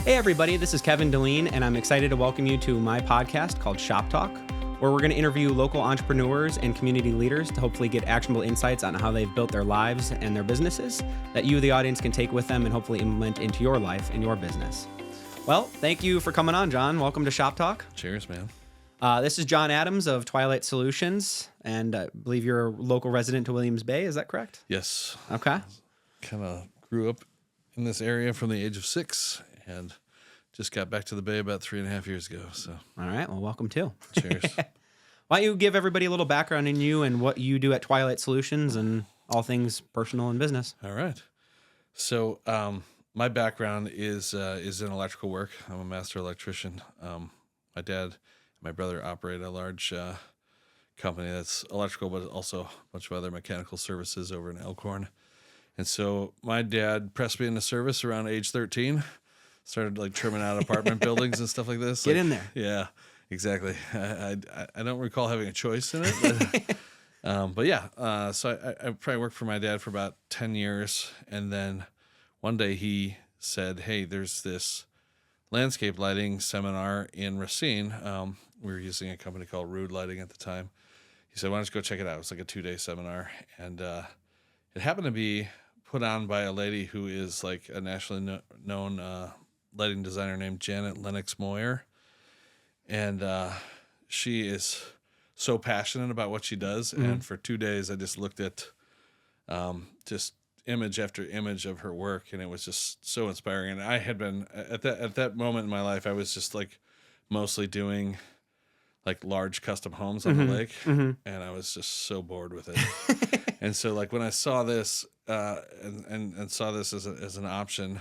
Hey everybody, this is Kevin Daleen, and I'm excited to welcome you to my podcast called Shop Talk, where we're going to interview local entrepreneurs and community leaders to hopefully get actionable insights on how they've built their lives and their businesses that you, the audience, can take with them and hopefully implement into your life and your business. Well, thank you for coming on, John. Welcome to Shop Talk. Cheers, man. This is John Adams of Twilight Solutions, and I believe you're a local resident to Williams Bay. Is that correct? Yes. Okay. Kind of grew up in this area from the age of 6 and just got back to the Bay about 3.5 years ago. So, all right. Well, welcome too. Cheers. Why don't you give everybody a little background in you and what you do at Twilight Solutions and all things personal and business? All right. So, my background is in electrical work. I'm a master electrician. My dad and my brother operate a large company that's electrical, but also a bunch of other mechanical services over in Elkhorn. And so my dad pressed me into service around age 13. Started like trimming out apartment buildings and stuff like this. Get in there. Yeah, exactly. I don't recall having a choice in it, but yeah. So I probably worked for my dad for about 10 years, and then one day he said, "Hey, there's this landscape lighting seminar in Racine." We were using a company called Rude Lighting at the time. He said, "Why don't you go check it out?" It was like a 2-day seminar, and it happened to be put on by a lady who is like a nationally known lighting designer named Janet Lennox Moyer. And she is so passionate about what she does. Mm-hmm. And for 2 days, I just looked at just image after image of her work. And it was just so inspiring. And I had been, at that moment in my life, I was just like mostly doing like large custom homes on the lake. Mm-hmm. And I was just so bored with it. And so like when I saw this and saw this as an option,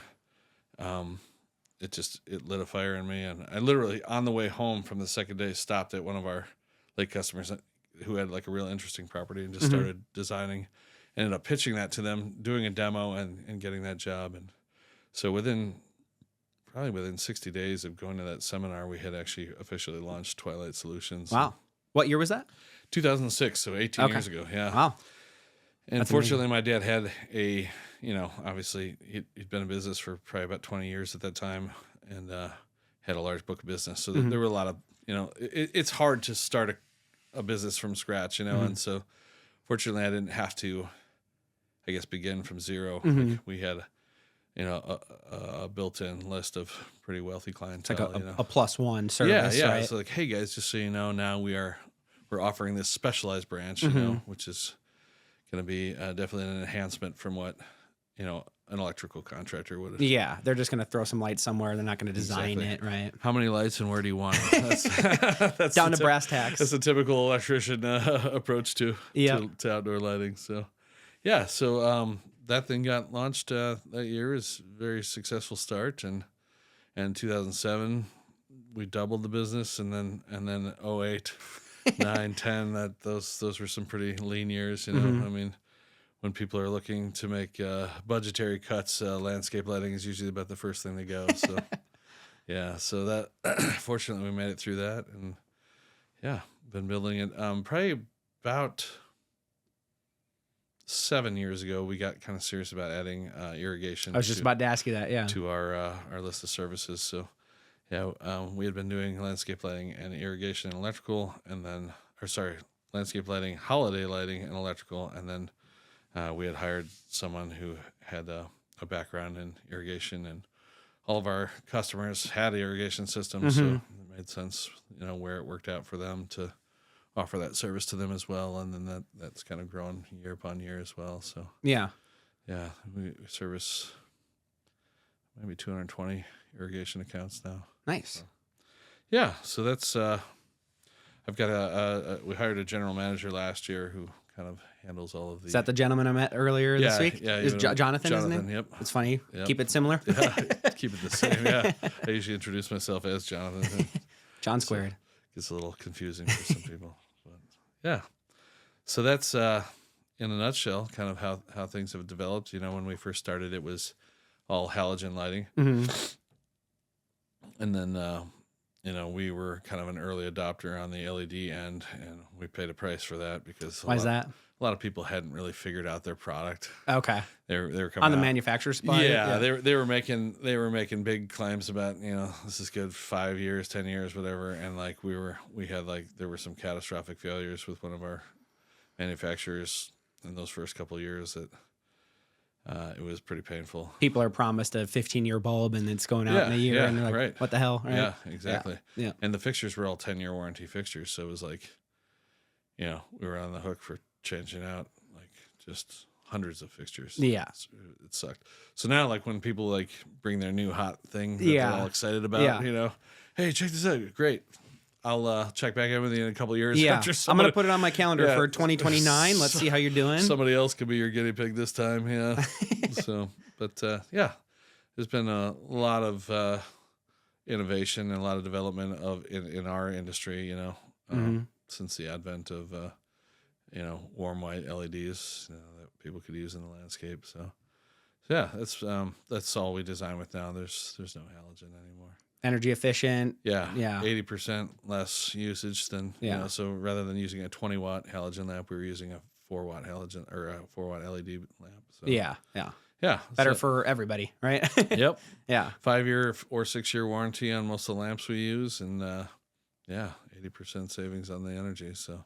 it lit a fire in me. And I literally on the way home from the second day stopped at one of our lake customers who had like a real interesting property and just started designing, ended up pitching that to them, doing a demo and getting that job. And so within 60 days of going to that seminar, we had actually officially launched Twilight Solutions. Wow. What year was that? 2006. So 18 years ago. Yeah. Wow. And fortunately, my dad had obviously he'd been in business for probably about 20 years at that time and had a large book of business. So there were a lot of, it's hard to start a business from scratch, and so fortunately I didn't have to, I guess, begin from zero. Like we had, a built-in list of pretty wealthy clientele. It's like a plus one service, yeah. Right? It's like, hey guys, just so you know, now we're offering this specialized branch, which is going to be definitely an enhancement from what, an electrical contractor would have. Yeah, they're just going to throw some lights somewhere. They're not going to design it, right? How many lights and where do you want them? That's down to brass tacks. That's a typical electrician approach to outdoor lighting. So, yeah, that thing got launched that year. Is a very successful start, and 2007 we doubled the business, and then 08. 9, 10, those were some pretty lean years, I mean, when people are looking to make budgetary cuts, landscape lighting is usually about the first thing they go. So, yeah, so that fortunately we made it through that, and yeah, been building it. Probably about 7 years ago, we got kind of serious about adding irrigation. I was just about to ask you that, yeah, to our list of services. So. Yeah, we had been doing landscape lighting and irrigation and electrical, landscape lighting, holiday lighting, and electrical, and then we had hired someone who had a background in irrigation, and all of our customers had irrigation systems, so it made sense, where it worked out for them to offer that service to them as well, and then that's kind of grown year upon year as well. So yeah, we service maybe 220 irrigation accounts now. Nice. So that's I've got we hired a general manager last year who kind of handles all of the. Is that the gentleman I met earlier this week? Yeah. Is Jonathan his name? Yep. It's funny. Yep. Keep it similar. Yeah, keep it the same. Yeah. I usually introduce myself as Jonathan. John squared. So gets a little confusing for some people. But yeah. So that's in a nutshell kind of how things have developed. When we first started, it was all halogen lighting. And then, we were kind of an early adopter on the LED end, and we paid a price for that because Why is that? a lot of people hadn't really figured out their product. Okay. They were coming On the out. manufacturer's supply? Yeah, they were making big claims about, this is good 5 years, 10 years, whatever, and like there were some catastrophic failures with one of our manufacturers in those first couple of years that it was pretty painful. People are promised a 15-year bulb and it's going out in a year, and they're like, right. what the hell? Right? Yeah, exactly. Yeah. And the fixtures were all 10-year warranty fixtures, so it was like, we were on the hook for changing out like just hundreds of fixtures. Yeah. It sucked. So now, like, when people like bring their new hot thing that they're all excited about, hey, check this out. Great. I'll check back in with you in a couple of years. Yeah. I'm going to put it on my calendar for 2029. Let's see how you're doing. Somebody else could be your guinea pig this time. Yeah. There's been a lot of innovation and a lot of development in our industry, since the advent of, warm white LEDs that people could use in the landscape. So yeah, that's all we design with now. There's no halogen anymore. Energy efficient. Yeah. Yeah. 80% less usage than, so rather than using a 20-watt halogen lamp, we were using a 4-watt halogen or a 4-watt LED lamp. So, Yeah. Better for everybody, right? Yep. Yeah. 5-year or 6-year warranty on most of the lamps we use, and 80% savings on the energy. So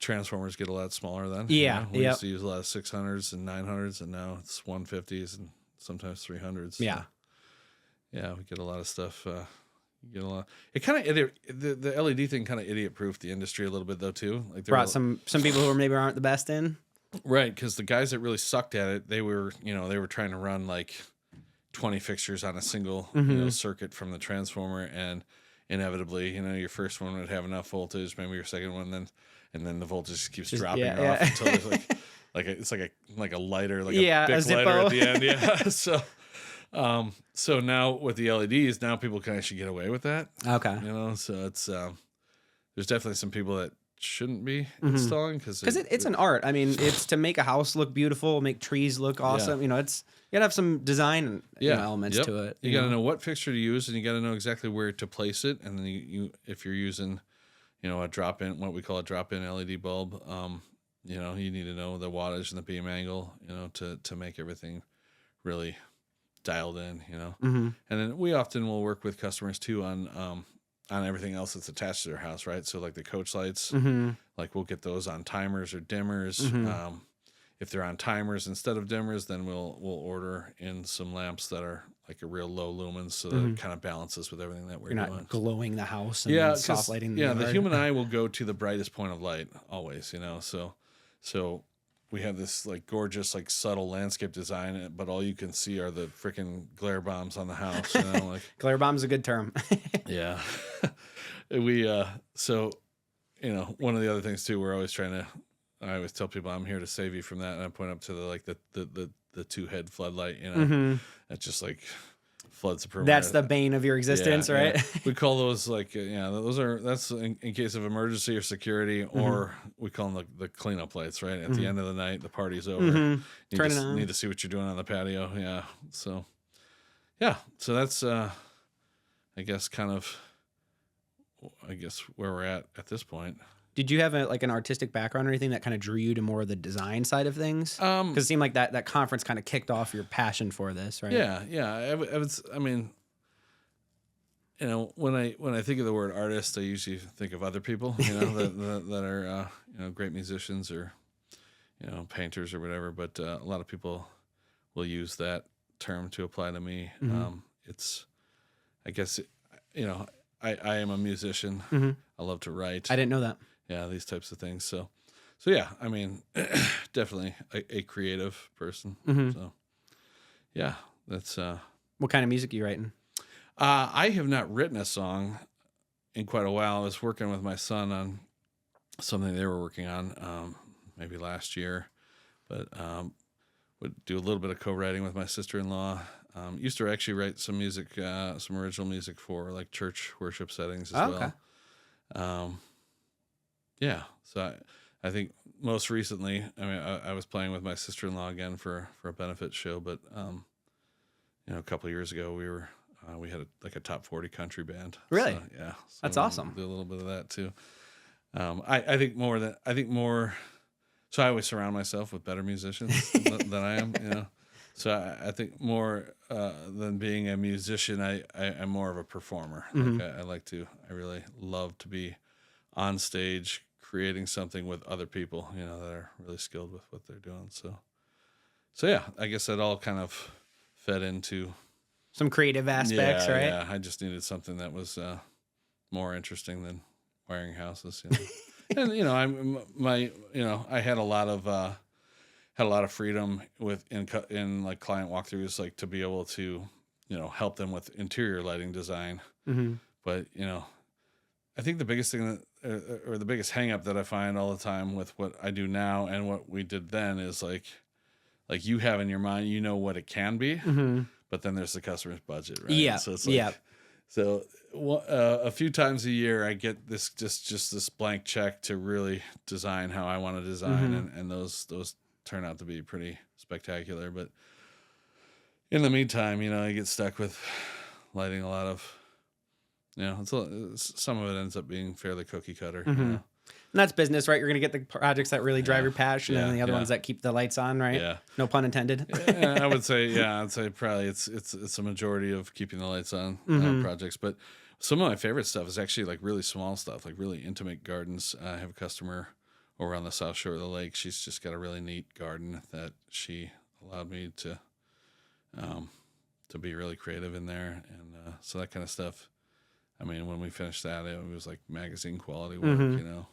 transformers get a lot smaller then. Yeah. We used to use a lot of 600s and 900s, and now it's 150s and sometimes 300s. So. Yeah. Yeah, we get a lot of stuff. It kind of the LED thing kind of idiot proofed the industry a little bit though too. Like brought some people who maybe aren't the best in. Right, because the guys that really sucked at it, they were trying to run like 20 fixtures on a single circuit from the transformer, and inevitably, your first one would have enough voltage, maybe your second one, and then the voltage just keeps dropping off until there's it's like a lighter, like a big lighter at the end. Yeah, so now with the LEDs, now people can actually get away with that. Okay. So it's there's definitely some people that shouldn't be installing because it's an art. I mean, it's to make a house look beautiful, make trees look awesome. You gotta have some design elements to it. You gotta know what fixture to use, and you gotta know exactly where to place it. And then you if you're using, a drop-in, what we call a drop-in LED bulb, you need to know the wattage and the beam angle, to make everything really dialed in, and then we often will work with customers too on everything else that's attached to their house, right? So like the coach lights, like we'll get those on timers or dimmers. If they're on timers instead of dimmers, then we'll order in some lamps that are like a real low lumens, so that it kind of balances with everything that we're doing. You're not glowing the house and soft lighting. The human eye will go to the brightest point of light always, so we have this like gorgeous, like subtle landscape design, but all you can see are the freaking glare bombs on the house. Glare bomb's a good term. Yeah. We, one of the other things too, I always tell people I'm here to save you from that. And I point up to the 2-head floodlight, that just like floods the perimeter. That's the bane of your existence, right? Yeah. We call those that's in case of emergency or security, or we call them the cleanup lights, right? At the end of the night, the party's over. You Turn it on. Need to see what you're doing on the patio. Yeah. So that's, I guess where we're at this point. Did you have an artistic background or anything that kind of drew you to more of the design side of things? Because it seemed like that conference kind of kicked off your passion for this, right? Yeah. I mean, when I think of the word artist, I usually think of other people, that are, great musicians or, painters or whatever. But a lot of people will use that term to apply to me. I guess, I am a musician. I love to write. I didn't know that. Yeah, these types of things. So yeah, I mean, definitely a creative person. So yeah, that's. What kind of music are you writing? I have not written a song in quite a while. I was working with my son on something they were working on, maybe last year, but would do a little bit of co-writing with my sister-in-law. Used to actually write some music, some original music for like church worship settings as well. Okay. Yeah, so I think most recently, I mean, I was playing with my sister-in-law again for a benefit show, but a couple of years ago we were we had a top 40 country band. Really? So, yeah. So That's awesome. Do a little bit of that too. I think more. So I always surround myself with better musicians than I am. You know. So I think more than being a musician, I'm more of a performer. Like I really love to be on stage creating something with other people, you know, that are really skilled with what they're doing. So yeah, I guess that all kind of fed into some creative aspects, right? Yeah, I just needed something that was more interesting than wiring houses, you know. And I had a lot of freedom in like client walkthroughs, like to be able to, you know, help them with interior lighting design. Mm-hmm. But, you know, I think the biggest thing or the biggest hang up that I find all the time with what I do now and what we did then is like you have in your mind, you know what it can be, but then there's the customer's budget, right? Yeah. So it's like, so a few times a year I get this, just this blank check to really design how I want to design. And those turn out to be pretty spectacular. But in the meantime, you know, I get stuck with lighting a lot of, you know, some of it ends up being fairly cookie cutter. You know? And that's business, right? You're going to get the projects that really drive your passion, and the other ones that keep the lights on, right? Yeah. No pun intended. I'd say probably it's a majority of keeping the lights on projects. But some of my favorite stuff is actually like really small stuff, like really intimate gardens. I have a customer over on the south shore of the lake. She's just got a really neat garden that she allowed me to be really creative in there, and so that kind of stuff. I mean, when we finished that, it was like magazine quality work, you know.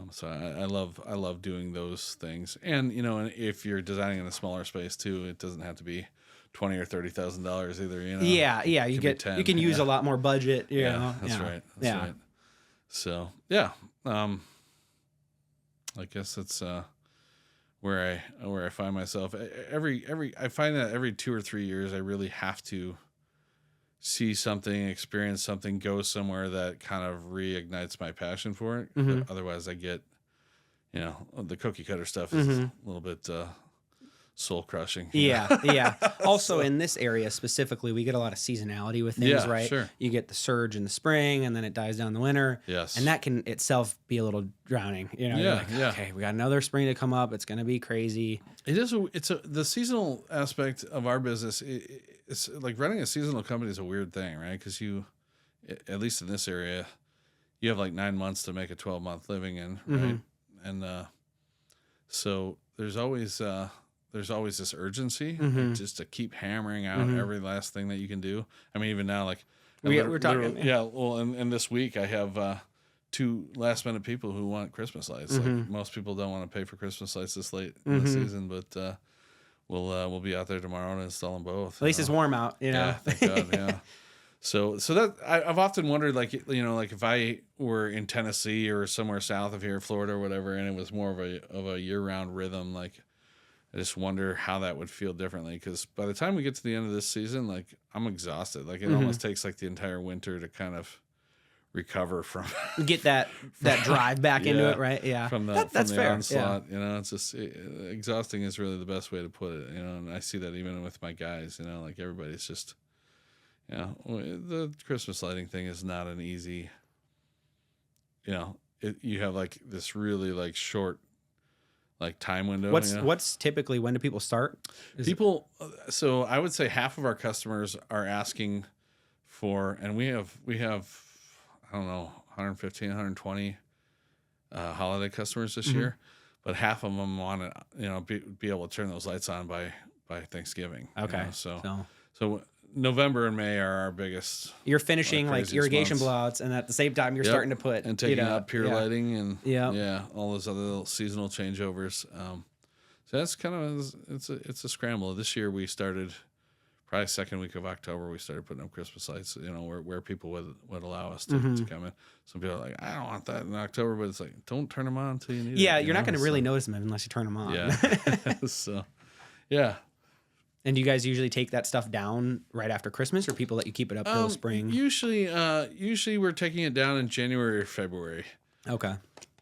So I love doing those things, and you know, and if you're designing in a smaller space too, it doesn't have to be $20,000 or $30,000 either. You know. Yeah. You can use a lot more budget. You know? That's right. That's right. So yeah, I guess that's where I find myself. I find that every 2 or 3 years, I really have to see something, experience something, go somewhere that kind of reignites my passion for it. Otherwise I get, you know, the cookie cutter stuff is a little bit soul crushing. Yeah. Also in this area specifically, we get a lot of seasonality with things, right? Sure. You get the surge in the spring and then it dies down in the winter. Yes. And that can itself be a little drowning. You know, you're like, okay, we got another spring to come up. It's going to be crazy. It is. The seasonal aspect of our business. It's like running a seasonal company is a weird thing, right? Because at least in this area, you have like 9 months to make a 12-month living in, right? And so there's always this urgency just to keep hammering out every last thing that you can do. I mean, even now, like we're talking, well, and this week I have 2 last-minute people who want Christmas lights. Like most people don't want to pay for Christmas lights this late in the season, but we'll be out there tomorrow and install them both. At least it's warm out, you know. Yeah, thank God. Yeah. So that I've often wondered, like, you know, like if I were in Tennessee or somewhere south of here, Florida or whatever, and it was more of a year-round rhythm, like I just wonder how that would feel differently. Because by the time we get to the end of this season, like I'm exhausted. Like it almost takes like the entire winter to kind of recover from get that drive back into it, right? Yeah, that's fair. Onslaught, yeah. You know, it's just exhausting is really the best way to put it. You know, and I see that even with my guys. You know, like everybody's just, you know, the Christmas lighting thing is not an easy. You know, you have like this really like short, like time window. What's typically, when do people start? So I would say half of our customers are asking for, and we have. I don't know, 115, 120 holiday customers this year, but half of them want to, you know, be able to turn those lights on by Thanksgiving. Okay. You know? So November and May are our biggest. You're finishing like irrigation blowouts, and at the same time you're starting to put and taking out pier lighting and all those other little seasonal changeovers. So that's kind of it's a scramble. This year we started. Probably second week of October, we started putting up Christmas lights, you know, where people would allow us to come in. Some people are like, I don't want that in October, but it's like, don't turn them on until you need it. Yeah, you're not going to really notice them unless you turn them on. Yeah. So, yeah. And do you guys usually take that stuff down right after Christmas, or people let you keep it up till the spring? Usually we're taking it down in January or February. Okay.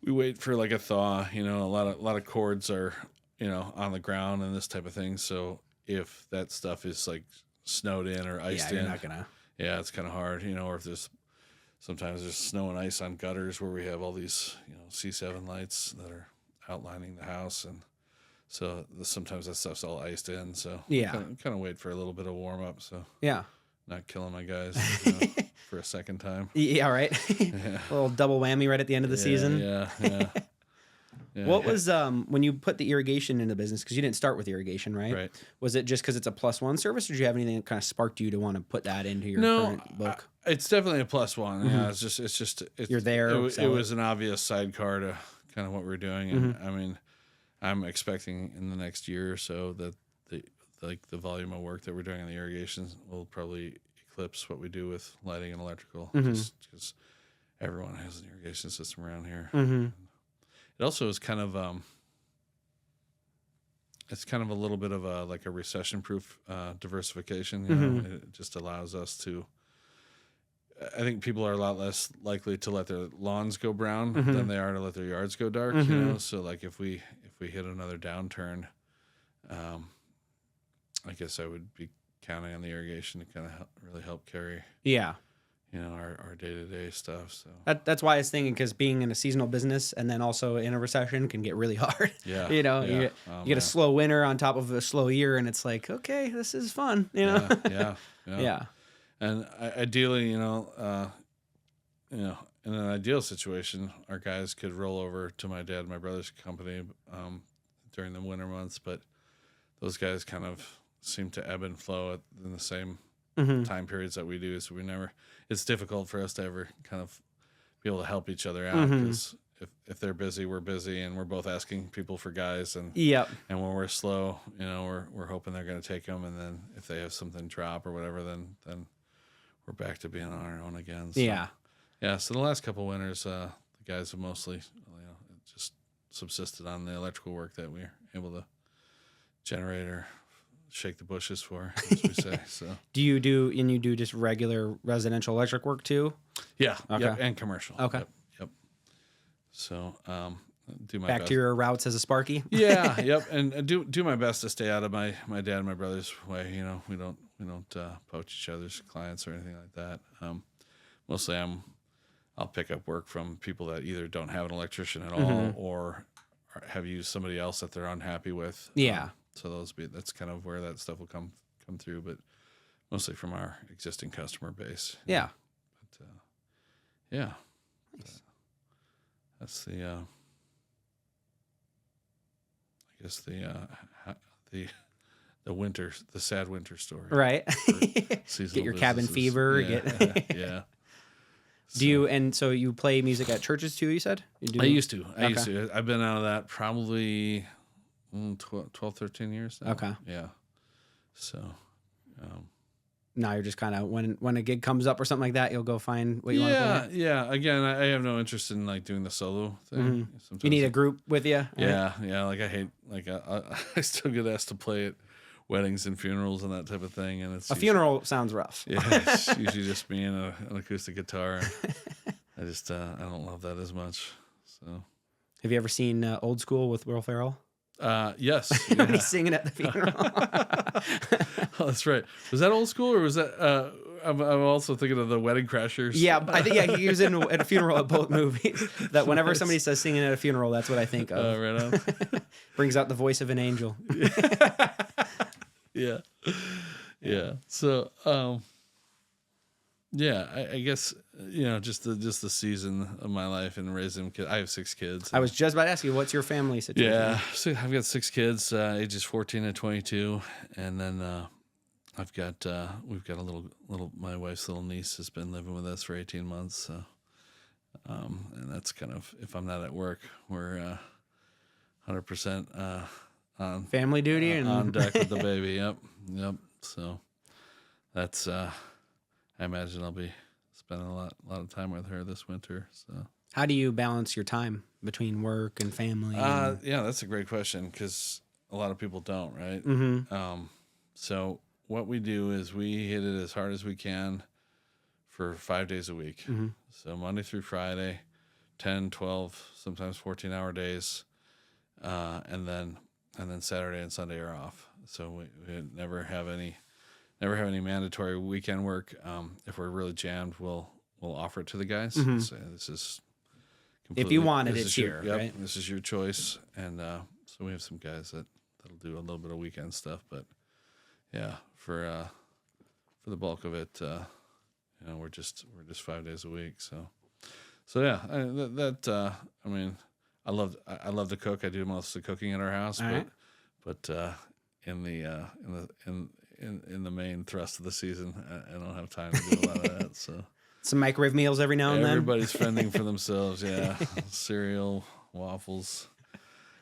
We wait for like a thaw, you know, a lot of cords are, you know, on the ground and this type of thing. So if that stuff is like snowed in or iced you're in. not gonna. Yeah, it's kind of hard, or if sometimes there's snow and ice on gutters where we have all these, C7 lights that are outlining the house, and so sometimes that stuff's all iced in. So kind of wait for a little bit of warm up. So not killing my guys for a second time. Yeah, right. A little double whammy right at the end of the season. Yeah. Yeah. What was when you put the irrigation into business? Because you didn't start with irrigation, right? Right. Was it just because it's a +1 service, or did you have anything that kind of sparked you to want to put that into your current book? It's definitely a +1. Yeah, it's just You're there. It was an obvious sidecar to kind of what we're doing, and I mean, I'm expecting in the next year or so that the volume of work that we're doing on the irrigation will probably eclipse what we do with lighting and electrical, just because everyone has an irrigation system around here. It also is kind of it's kind of a little bit of a recession-proof diversification. It just allows us to. I think people are a lot less likely to let their lawns go brown than they are to let their yards go dark. So like if we hit another downturn, I guess I would be counting on the irrigation to kind of really help carry. Yeah. Our day-to-day stuff. So that's why I was thinking, because being in a seasonal business and then also in a recession can get really hard. Yeah. You get a slow winter on top of a slow year, and it's like, okay, this is fun. Yeah. And ideally, in an ideal situation, our guys could roll over to my dad and my brother's company during the winter months, but those guys kind of seem to ebb and flow in the same time periods that we do. So it's difficult for us to ever kind of be able to help each other out, because if they're busy, we're busy, and we're both asking people for guys, and and when we're slow, we're hoping they're going to take them, and then if they have something drop or whatever, then we're back to being on our own again. So, so the last couple winters, the guys have mostly just subsisted on the electrical work that we're able to generate or shake the bushes for, as we say. So do you do just regular residential electric work too? Yeah. Okay. Yep, and commercial. Okay. Yep. So do my back best. to your routes as a Sparky. Yeah. Yep. And do my best to stay out of my dad and my brother's way. We don't poach each other's clients or anything like that. Mostly I'll pick up work from people that either don't have an electrician at all or have used somebody else that they're unhappy with. Yeah. So that's kind of where that stuff will come through, but mostly from our existing customer base. Yeah. But yeah. Nice. That's the I guess the winter, the sad winter story. Right. Get your cabin fever. Yeah. Yeah. So you play music at churches too, you said? I used to. I've been out of that probably 12, 13 years now. Okay. Yeah. So now you're just kind of, when a gig comes up or something like that, you'll go find what you want to play? Yeah. Again, I have no interest in doing the solo thing. You need a group with you? Yeah. Yeah. I hate, I still get asked to play at weddings and funerals and that type of thing. And it's funeral sounds rough. Yeah. It's usually just me and an acoustic guitar. I just, I don't love that as much. So. Have you ever seen Old School with Will Ferrell? Yes. When he's singing at the funeral. Oh, that's right. Was that Old School, or was that? I'm also thinking of the Wedding Crashers. Yeah, I think he was at a funeral at both movies. That whenever somebody says singing at a funeral, that's what I think of. Right on. Brings out the voice of an angel. Yeah. So, I guess just the season of my life and raising kids. I have 6 kids. I was just about to ask you, what's your family situation? Yeah, so I've got 6 kids, ages 14 and 22, and then we've got a little. My wife's little niece has been living with us for 18 months. So, and that's kind of, if I'm not at work, we're 100% on family duty and on deck with the baby. Yep. So that's. I imagine I'll be spending a lot of time with her this winter. So, how do you balance your time between work and family? Yeah, that's a great question, because a lot of people don't, right? So what we do is we hit it as hard as we can for 5 days a week. So Monday through Friday, 10, 12, sometimes 14-hour days, and then Saturday and Sunday are off. So we never have any never have any mandatory weekend work. If we're really jammed, we'll offer it to the guys. Mm-hmm. Say this is If you want it, it's here, yep, right? This is your choice, and so we have some guys that'll do a little bit of weekend stuff, but yeah, for the bulk of it, we're just 5 days a week. So yeah, I mean, I love to cook. I do most of the cooking in our house, but in the main thrust of the season, I don't have time to do a lot of that. So some microwave meals every now and then. Everybody's fending for themselves. Yeah, cereal, waffles,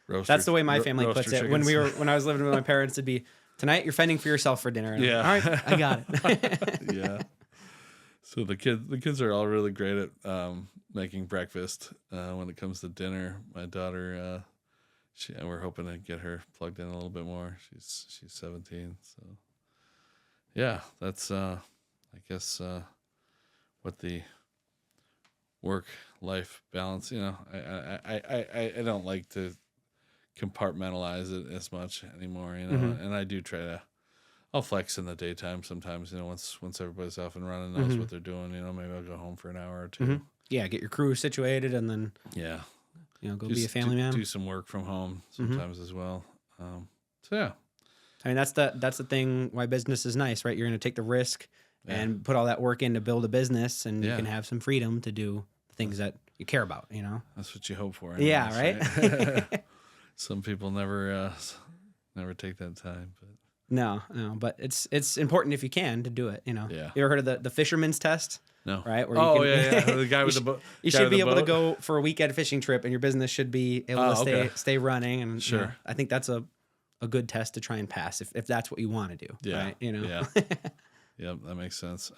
roaster. That's the way my family puts it. Chickens. When I was living with my parents, it'd be, tonight you're fending for yourself for dinner. And yeah, all right, I got it. Yeah. So the kids are all really great at making breakfast. When it comes to dinner, my daughter, we're hoping to get her plugged in a little bit more. She's 17, so yeah, that's I guess what the work-life balance. I don't like to compartmentalize it as much anymore. And I do try to. I'll flex in the daytime sometimes. Once everybody's off and running, knows what they're doing. Maybe I'll go home for an hour or two. Yeah, get your crew situated, and then go be a family man. Do some work from home sometimes as well. So yeah, I mean that's the thing why business is nice, right? You're going to take the risk and put all that work in to build a business, and you can have some freedom to do things that you care about. That's what you hope for. Yeah, right. Some people never take that time, but. No, but it's important if you can to do it. Yeah. You ever heard of the fisherman's test? No. Right? Where The guy with the boat. You should be able to go for a weekend fishing trip, and your business should be able to stay running. And sure, I think that's a good test to try and pass if that's what you want to do. Yeah. Right? Yeah. Yep, that makes sense.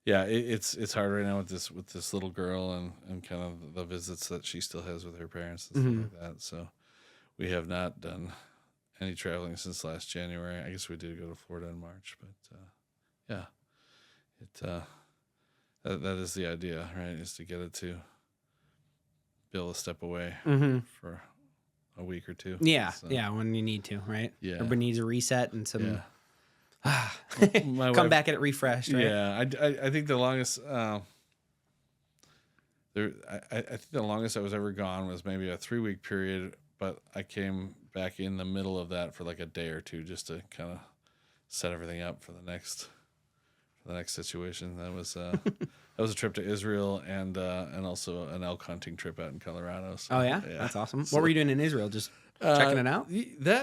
It's hard right now with this little girl and kind of the visits that she still has with her parents and stuff like that. So we have not done any traveling since last January. I guess we did go to Florida in March, but that is the idea, right? Is to get it to be able to step away for a week or two. Yeah, when you need to, right? Yeah, everybody needs a reset and some. Yeah. Come back at it refreshed, right? Yeah, I think the longest I think the longest I was ever gone was maybe a 3-week period, but I came back in the middle of that for like a day or two just to kind of set everything up for the next situation. That was a trip to Israel and also an elk hunting trip out in Colorado. So, oh yeah, that's awesome. What were you doing in Israel? Just checking it out?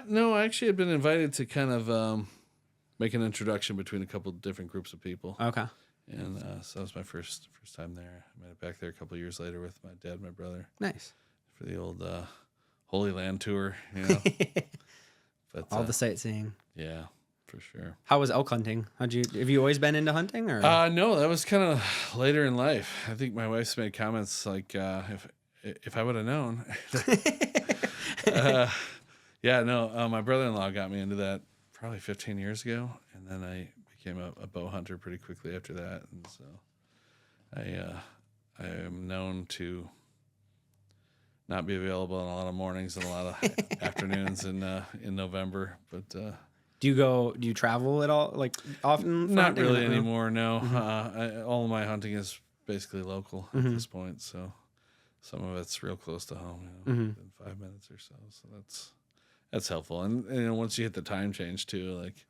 No, I actually had been invited to kind of make an introduction between a couple of different groups of people. Okay. And so that was my first time there. I made it back there a couple of years later with my dad and my brother. Nice. For the old Holy Land tour, But all the sightseeing. Yeah, for sure. How was elk hunting? Have you always been into hunting, or? No, that was kind of later in life. I think my wife's made comments like, if I would have known. My brother-in-law got me into that probably 15 years ago, and then I became a bow hunter pretty quickly after that, and so I am known to not be available in a lot of mornings and a lot of afternoons in November, but do you travel at all, like often? Not really anymore. No, all of my hunting is basically local at this point, so some of it's real close to home, within 5 minutes or so. So that's helpful, and once you hit the time change too, like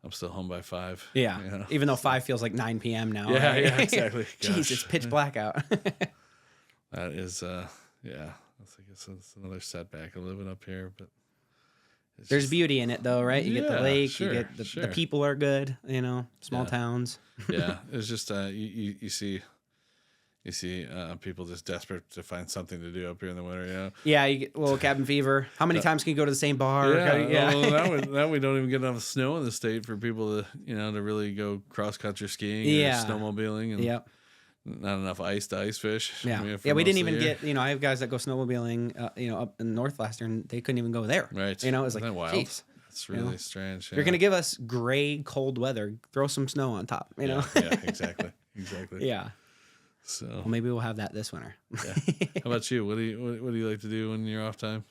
I'm still home by 5. Yeah, even though 5 feels like 9 p.m. now. Yeah, right? yeah, exactly. Jeez, it's pitch black out. That is, I guess it's another setback of living up here, but there's beauty in it though, right? You get the lake, sure, you get the people are good, small towns. Yeah, it's just you see people just desperate to find something to do up here in the winter. Yeah, you get a little cabin fever. How many times can you go to the same bar? Yeah. Well, now we don't even get enough snow in the state for people to really go cross country skiing or snowmobiling, and not enough ice to ice fish. Yeah, we didn't even get. I have guys that go snowmobiling, up in Northwestern. They couldn't even go there. Right. It was like, Isn't that wild? Geez. It's really strange. If you're gonna give us gray, cold weather, throw some snow on top. Yeah, exactly. Yeah. So maybe we'll have that this winter. Yeah. How about you? What do you like to do when you're off time?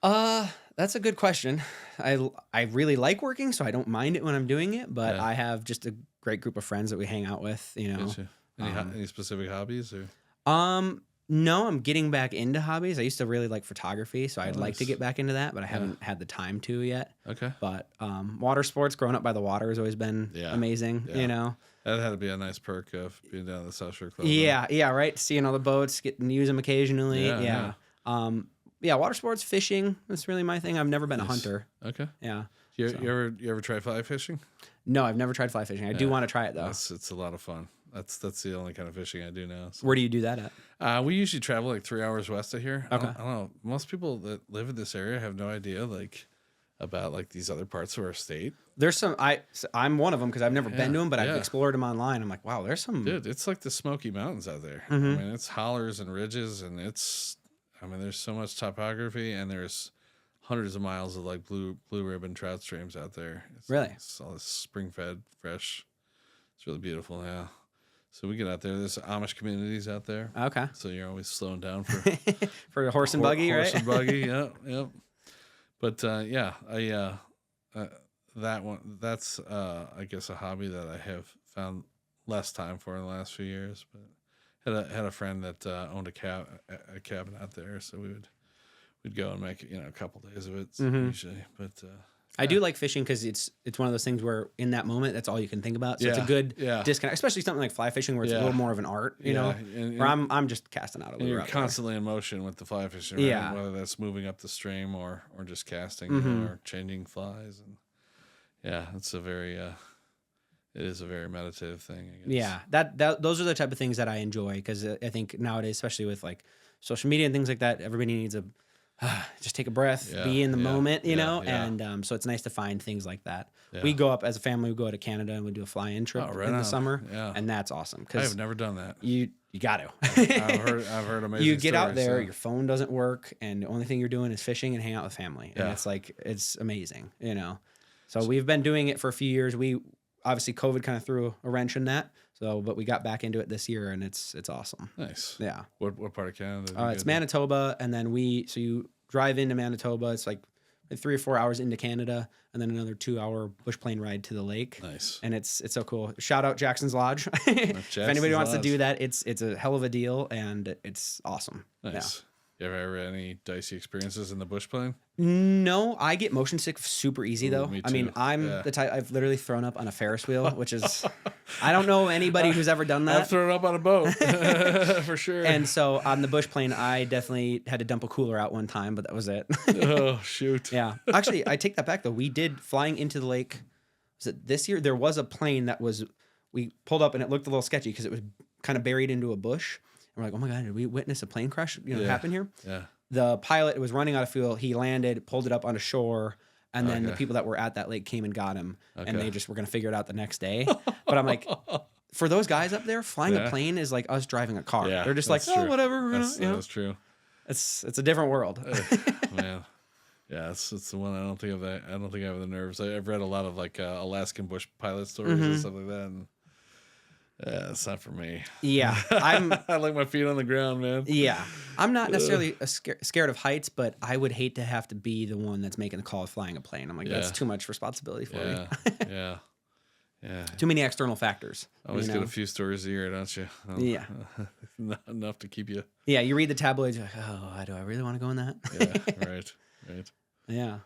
That's a good question. I really like working, so I don't mind it when I'm doing it, but Yeah. I have just a great group of friends that we hang out with, you know. Gotcha. Any specific hobbies or? No, I'm getting back into hobbies. I used to really like photography, so I'd like to Nice. get back into that, but I haven't had the time to yet. Okay. But water sports, growing up by the water has always been Yeah. amazing, Yeah. you know. That had to be a nice perk of being down at the South Shore Club. Yeah, right. Seeing all the boats, getting to use them occasionally. Yeah, Yeah, water sports, fishing. That's really my thing. I've never been a hunter. Okay. Yeah. You ever try fly fishing? No, I've never tried fly fishing. I do want to try it though. It's a lot of fun. That's the only kind of fishing I do now. So. Where do you do that at? We usually travel like 3 hours west of here. Okay. I don't know. Most people that live in this area have no idea about like these other parts of our state. There's some. I'm one of them because I've never been to them, but I've yeah. explored them online. I'm like, wow, there's some. Dude, it's like the Smoky Mountains out there. Mm-hmm. I mean, it's hollers and ridges, and there's so much topography, and there's hundreds of miles of like blue ribbon trout streams out there. Really? It's all this spring fed, fresh. It's really beautiful. Yeah. So we get out there. There's Amish communities out there. Okay. So you're always slowing down for For a horse and buggy, right? Horse and buggy. Yep. But that one, that's I guess a hobby that I have found less time for in the last few years. But had a friend that owned a cabin out there, so we'd go and make a couple days of it usually. But I do like fishing because it's one of those things where in that moment that's all you can think about. So it's a good disconnect, especially something like fly fishing where it's a little more of an art, you know. Where I'm just casting out a lure. You're constantly in motion with the fly fishing, right? Yeah. Whether that's moving up the stream or just casting, or changing flies, and it's a very it is a very meditative thing, I guess. Yeah, those are the type of things that I enjoy because I think nowadays, especially with like social media and things like that, everybody needs a just take a breath, be in the moment, you know? Yeah. And so it's nice to find things like that. Yeah. We go up as a family, we go to Canada and we do a fly-in trip in the summer. Yeah. And that's awesome. I have never done that. You got to. I've heard amazing You get out stories, there, so. your phone doesn't work, and the only thing you're doing is fishing and hanging out with family. And Yeah. it's amazing, you know? So we've been doing it for a few years. Obviously COVID kind of threw a wrench in that. But we got back into it this year and it's awesome. Nice. Yeah. What part of Canada? It's Manitoba. And then you drive into Manitoba. It's like 3 or 4 hours into Canada, and then another 2-hour bush plane ride to the lake. Nice. And it's so cool. Shout out Jackson's Lodge. If anybody wants to do that, it's a hell of a deal, and it's awesome. Nice. You ever had any dicey experiences in the bush plane? No, I get motion sick super easy though. Me I mean, too. I'm the type. I've literally thrown up on a Ferris wheel, which is I don't know anybody who's ever done that. I've thrown up on a boat for sure. And so on the bush plane, I definitely had to dump a cooler out one time, but that was it. Oh shoot. Yeah. Actually, I take that back though. We did flying into the lake. Was it this year? There was a plane we pulled up and it looked a little sketchy because it was kind of buried into a bush. And we're like, oh my God, did we witness a plane crash happen here? Yeah. The pilot was running out of fuel. He landed, pulled it up onto shore. And then the people that were at that lake came and got him. And they just were going to figure it out the next day. But I'm like, for those guys up there, flying a plane is like us driving a car. Yeah, they're just like, oh, whatever. We're that's true. It's a different world. Man. Yeah, it's the one I don't think I have the nerves. I've read a lot of like Alaskan bush pilot stories and stuff like that. And it's not for me. Yeah, I like my feet on the ground, man. Yeah, I'm not necessarily scared of heights, but I would hate to have to be the one that's making the call of flying a plane. I'm like, that's too much responsibility for me. Yeah. Too many external factors. Always get a few stories a year, don't you? Yeah. Not enough to keep you. Yeah, you read the tabloids, you're like, oh, do I really want to go in that? Yeah, right. Yeah.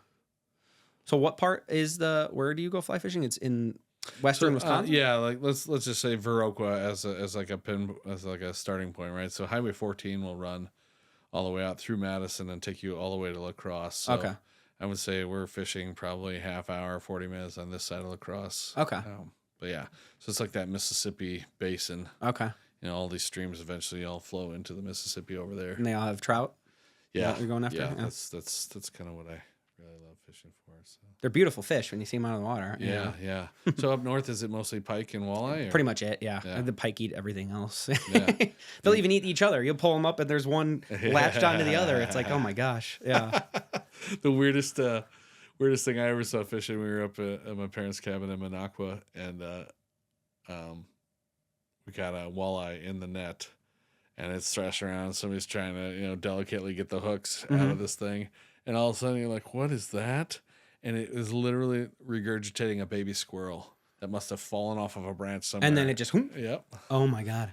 So what part is where do you go fly fishing? It's in Western Wisconsin? Yeah, like let's just say Viroqua as like a starting point, right? So Highway 14 will run all the way out through Madison and take you all the way to La Crosse. So okay. I would say we're fishing probably half hour, 40 minutes on this side of La Crosse. Okay. But yeah, so it's like that Mississippi basin. Okay. All these streams eventually all flow into the Mississippi over there. And they all have trout? Yeah. What you're going after? Yeah, that's kind of what I really love fishing for. So. They're beautiful fish when you see them out of the water. Yeah. So up north, is it mostly pike and walleye? Or? Pretty much it, yeah. The pike eat everything else. Yeah. They'll even eat each other. You'll pull them up and there's one latched onto the other. It's like, oh my gosh. Yeah. The weirdest thing I ever saw fishing, we were up at my parents' cabin in Minocqua, and we got a walleye in the net. And it's thrashing around. Somebody's trying to, delicately get the hooks out of this thing. and all of a sudden you're like, what is that? And it was literally regurgitating a baby squirrel that must have fallen off of a branch somewhere. And then it just, whoop. Yep. Oh my God.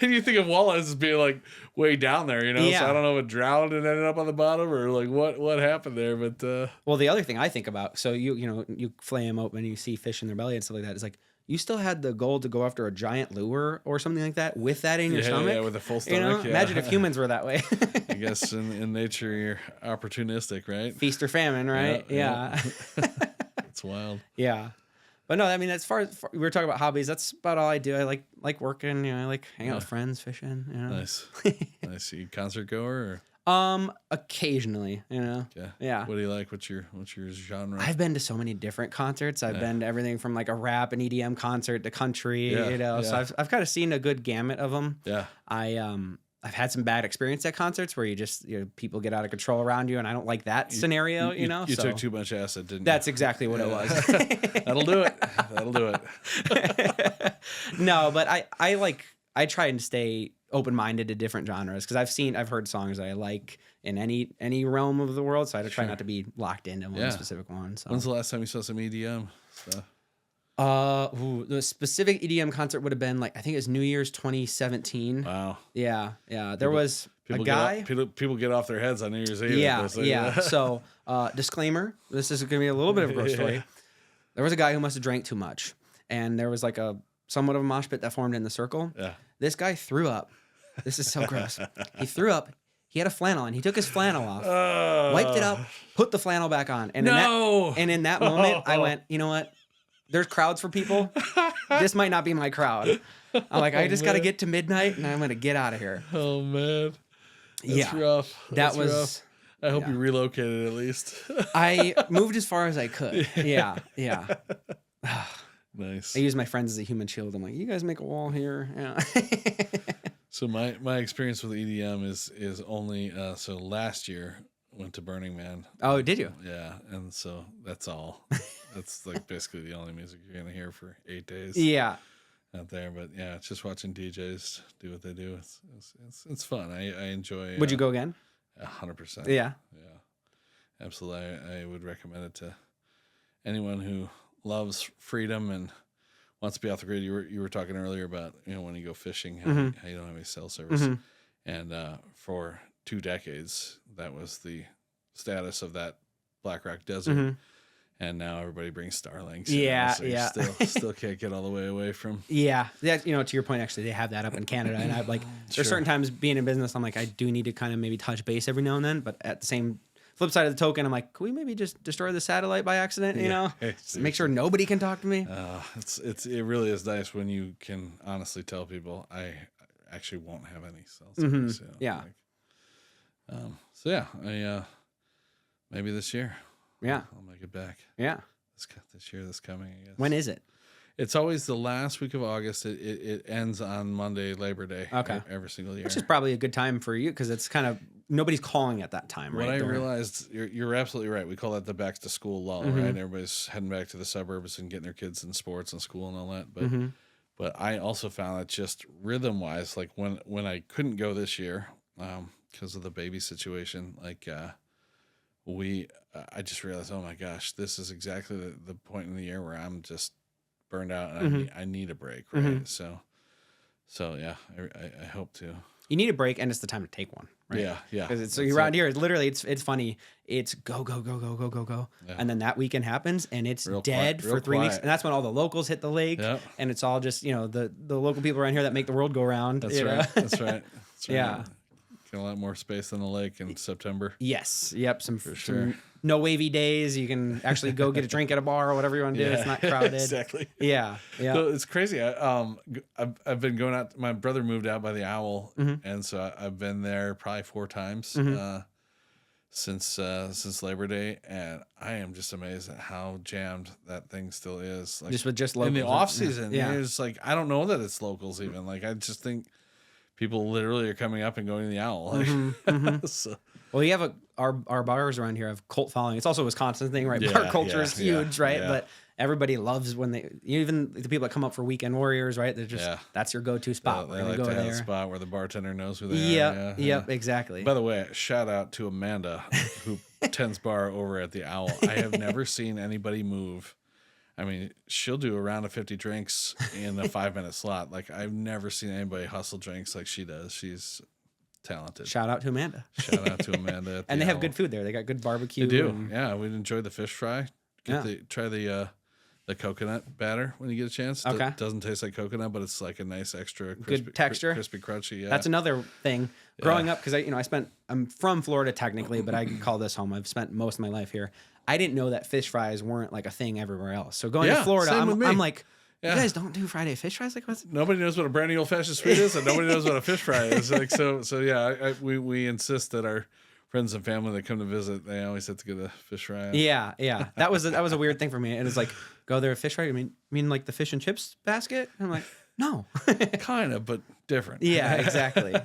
And you think of walleyes as being like way down there, Yeah. So I don't know if it drowned and ended up on the bottom or like what happened there. But well, the other thing I think about, so you flay them open and you see fish in their belly and stuff like that. It's like, you still had the goal to go after a giant lure or something like that with that in your stomach. Yeah, with a full stomach. Yeah. Imagine if humans were that way. I guess in nature you're opportunistic, right? Feast or famine, right? Yeah. It's wild. Yeah. But no, I mean, as far as we were talking about hobbies, that's about all I do. I like working, I like hanging out with friends, fishing, Nice. Nice. You concert goer occasionally, Yeah. Yeah. What do you like? What's your genre? I've been to so many different concerts. I've been to everything from like a rap and EDM concert to country, So I've kind of seen a good gamut of them. Yeah. I've had some bad experience at concerts where you just people get out of control around you, and I don't like that scenario. You took too much acid, didn't you? That's exactly what it was. That'll do it. That'll do it. No, but I try and stay open-minded to different genres because I've heard songs that I like in any realm of the world, so I try not to be locked into one specific one. So. When's the last time you saw some EDM stuff? The specific EDM concert would have been I think it was New Year's 2017. Wow. Yeah. There was a guy. People get off their heads on New Year's Eve. Yeah. So, disclaimer: this is going to be a little bit of a gross story. There was a guy who must have drank too much, and there was somewhat of a mosh pit that formed in the circle. Yeah. This guy threw up. This is so gross. He threw up. He had a flannel on. He took his flannel off, wiped it up, put the flannel back on, and in that moment, I went, you know what? There's crowds for people. This might not be my crowd. I'm like, I just got to get to midnight and I'm going to get out of here. Oh, man. That's rough. That was rough. I hope you relocated at least. I moved as far as I could. Yeah. Nice. I use my friends as a human shield. I'm like, you guys make a wall here. Yeah. So my experience with EDM is only, so last year went to Burning Man. Oh, did you? Yeah. And so that's all. That's basically the only music you're going to hear for 8 days. Yeah. Out there. But yeah, it's just watching DJs do what they do. It's fun. I enjoy. Would you go again? 100%. Yeah. Yeah. Absolutely. I would recommend it to anyone who loves freedom and wants to be off the grid. You were talking earlier about, when you go fishing, how you don't have any cell service. And for 2 decades, that was the status of that Black Rock Desert. And now everybody brings Starlinks. So you still can't get all the way away from. Yeah. To your point, actually, they have that up in Canada. And I'm there's certain times being in business, I'm like, I do need to kind of maybe touch base every now and then. But at the same flip side of the token, I'm like, can we maybe just destroy the satellite by accident? Make sure nobody can talk to me. It really is nice when you can honestly tell people I actually won't have any cell service. Maybe this year. Yeah. I'll make it back. Yeah. This year, this coming, I guess. When is it? It's always the last week of August. It ends on Monday, Labor Day. Okay. Every single year. Which is probably a good time for you because it's kind of nobody's calling at that time, right? What I realized, you're absolutely right. We call that the back to school lull, right? Everybody's heading back to the suburbs and getting their kids in sports and school and all that. But I also found that just rhythm wise, like when I couldn't go this year because of the baby situation, I just realized, oh my gosh, this is exactly the point in the year where I'm just burned out and I need a break, right? So yeah, I hope to. You need a break, and it's the time to take one, right? Yeah. Because around here, literally, it's funny. It's go, and then that weekend happens, and it's dead for 3 weeks, and that's when all the locals hit the lake, and it's all just the local people around here that make the world go round. That's right. That's right. Yeah. Got a lot more space than the lake in September. Yes. Yep. Some no wavy days. You can actually go get a drink at a bar or whatever you want to do. It's not crowded. Exactly. Yeah. So it's crazy. I've been going out. My brother moved out by the Owl, and so I've been there probably 4 times since Labor Day, and I am just amazed at how jammed that thing still is. Just with locals in the off season. Yeah. It's I don't know that it's locals even. I just think people literally are coming up and going to the Owl. So. Well, you have our bars around here have cult following. It's also a Wisconsin thing, right? Bar culture is huge, right? Yeah. But everybody loves when even the people that come up for Weekend Warriors, right? They're just, that's your go-to spot. They like to have a spot where the bartender knows who they are. Yep, exactly. By the way, shout out to Amanda, who tends bar over at the Owl. I have never seen anybody move. I mean, she'll do a round of 50 drinks in a 5-minute slot. Like, I've never seen anybody hustle drinks like she does. She's talented. Shout out to Amanda. Shout out to Amanda. And they have good food there. They got good barbecue. They do. Yeah, we'd enjoy the fish fry. Try the coconut batter when you get a chance. Okay. It doesn't taste like coconut, but it's like a nice extra good texture, crispy, crunchy. Yeah, that's another thing. Growing up, because I'm from Florida technically, but I call this home. I've spent most of my life here. I didn't know that fish fries weren't like a thing everywhere else. So going to Florida, I'm like, you guys don't do Friday fish fries? Like, what's... Nobody knows what a brand new old fashioned sweet is, and nobody knows what a fish fry is. Like, so yeah, we insist that our friends and family that come to visit, they always have to get a fish fry. Yeah. That was a weird thing for me. And it's like, go there, fish fry. You mean like the fish and chips basket? And I'm like, no, kind of, but different. Yeah, exactly.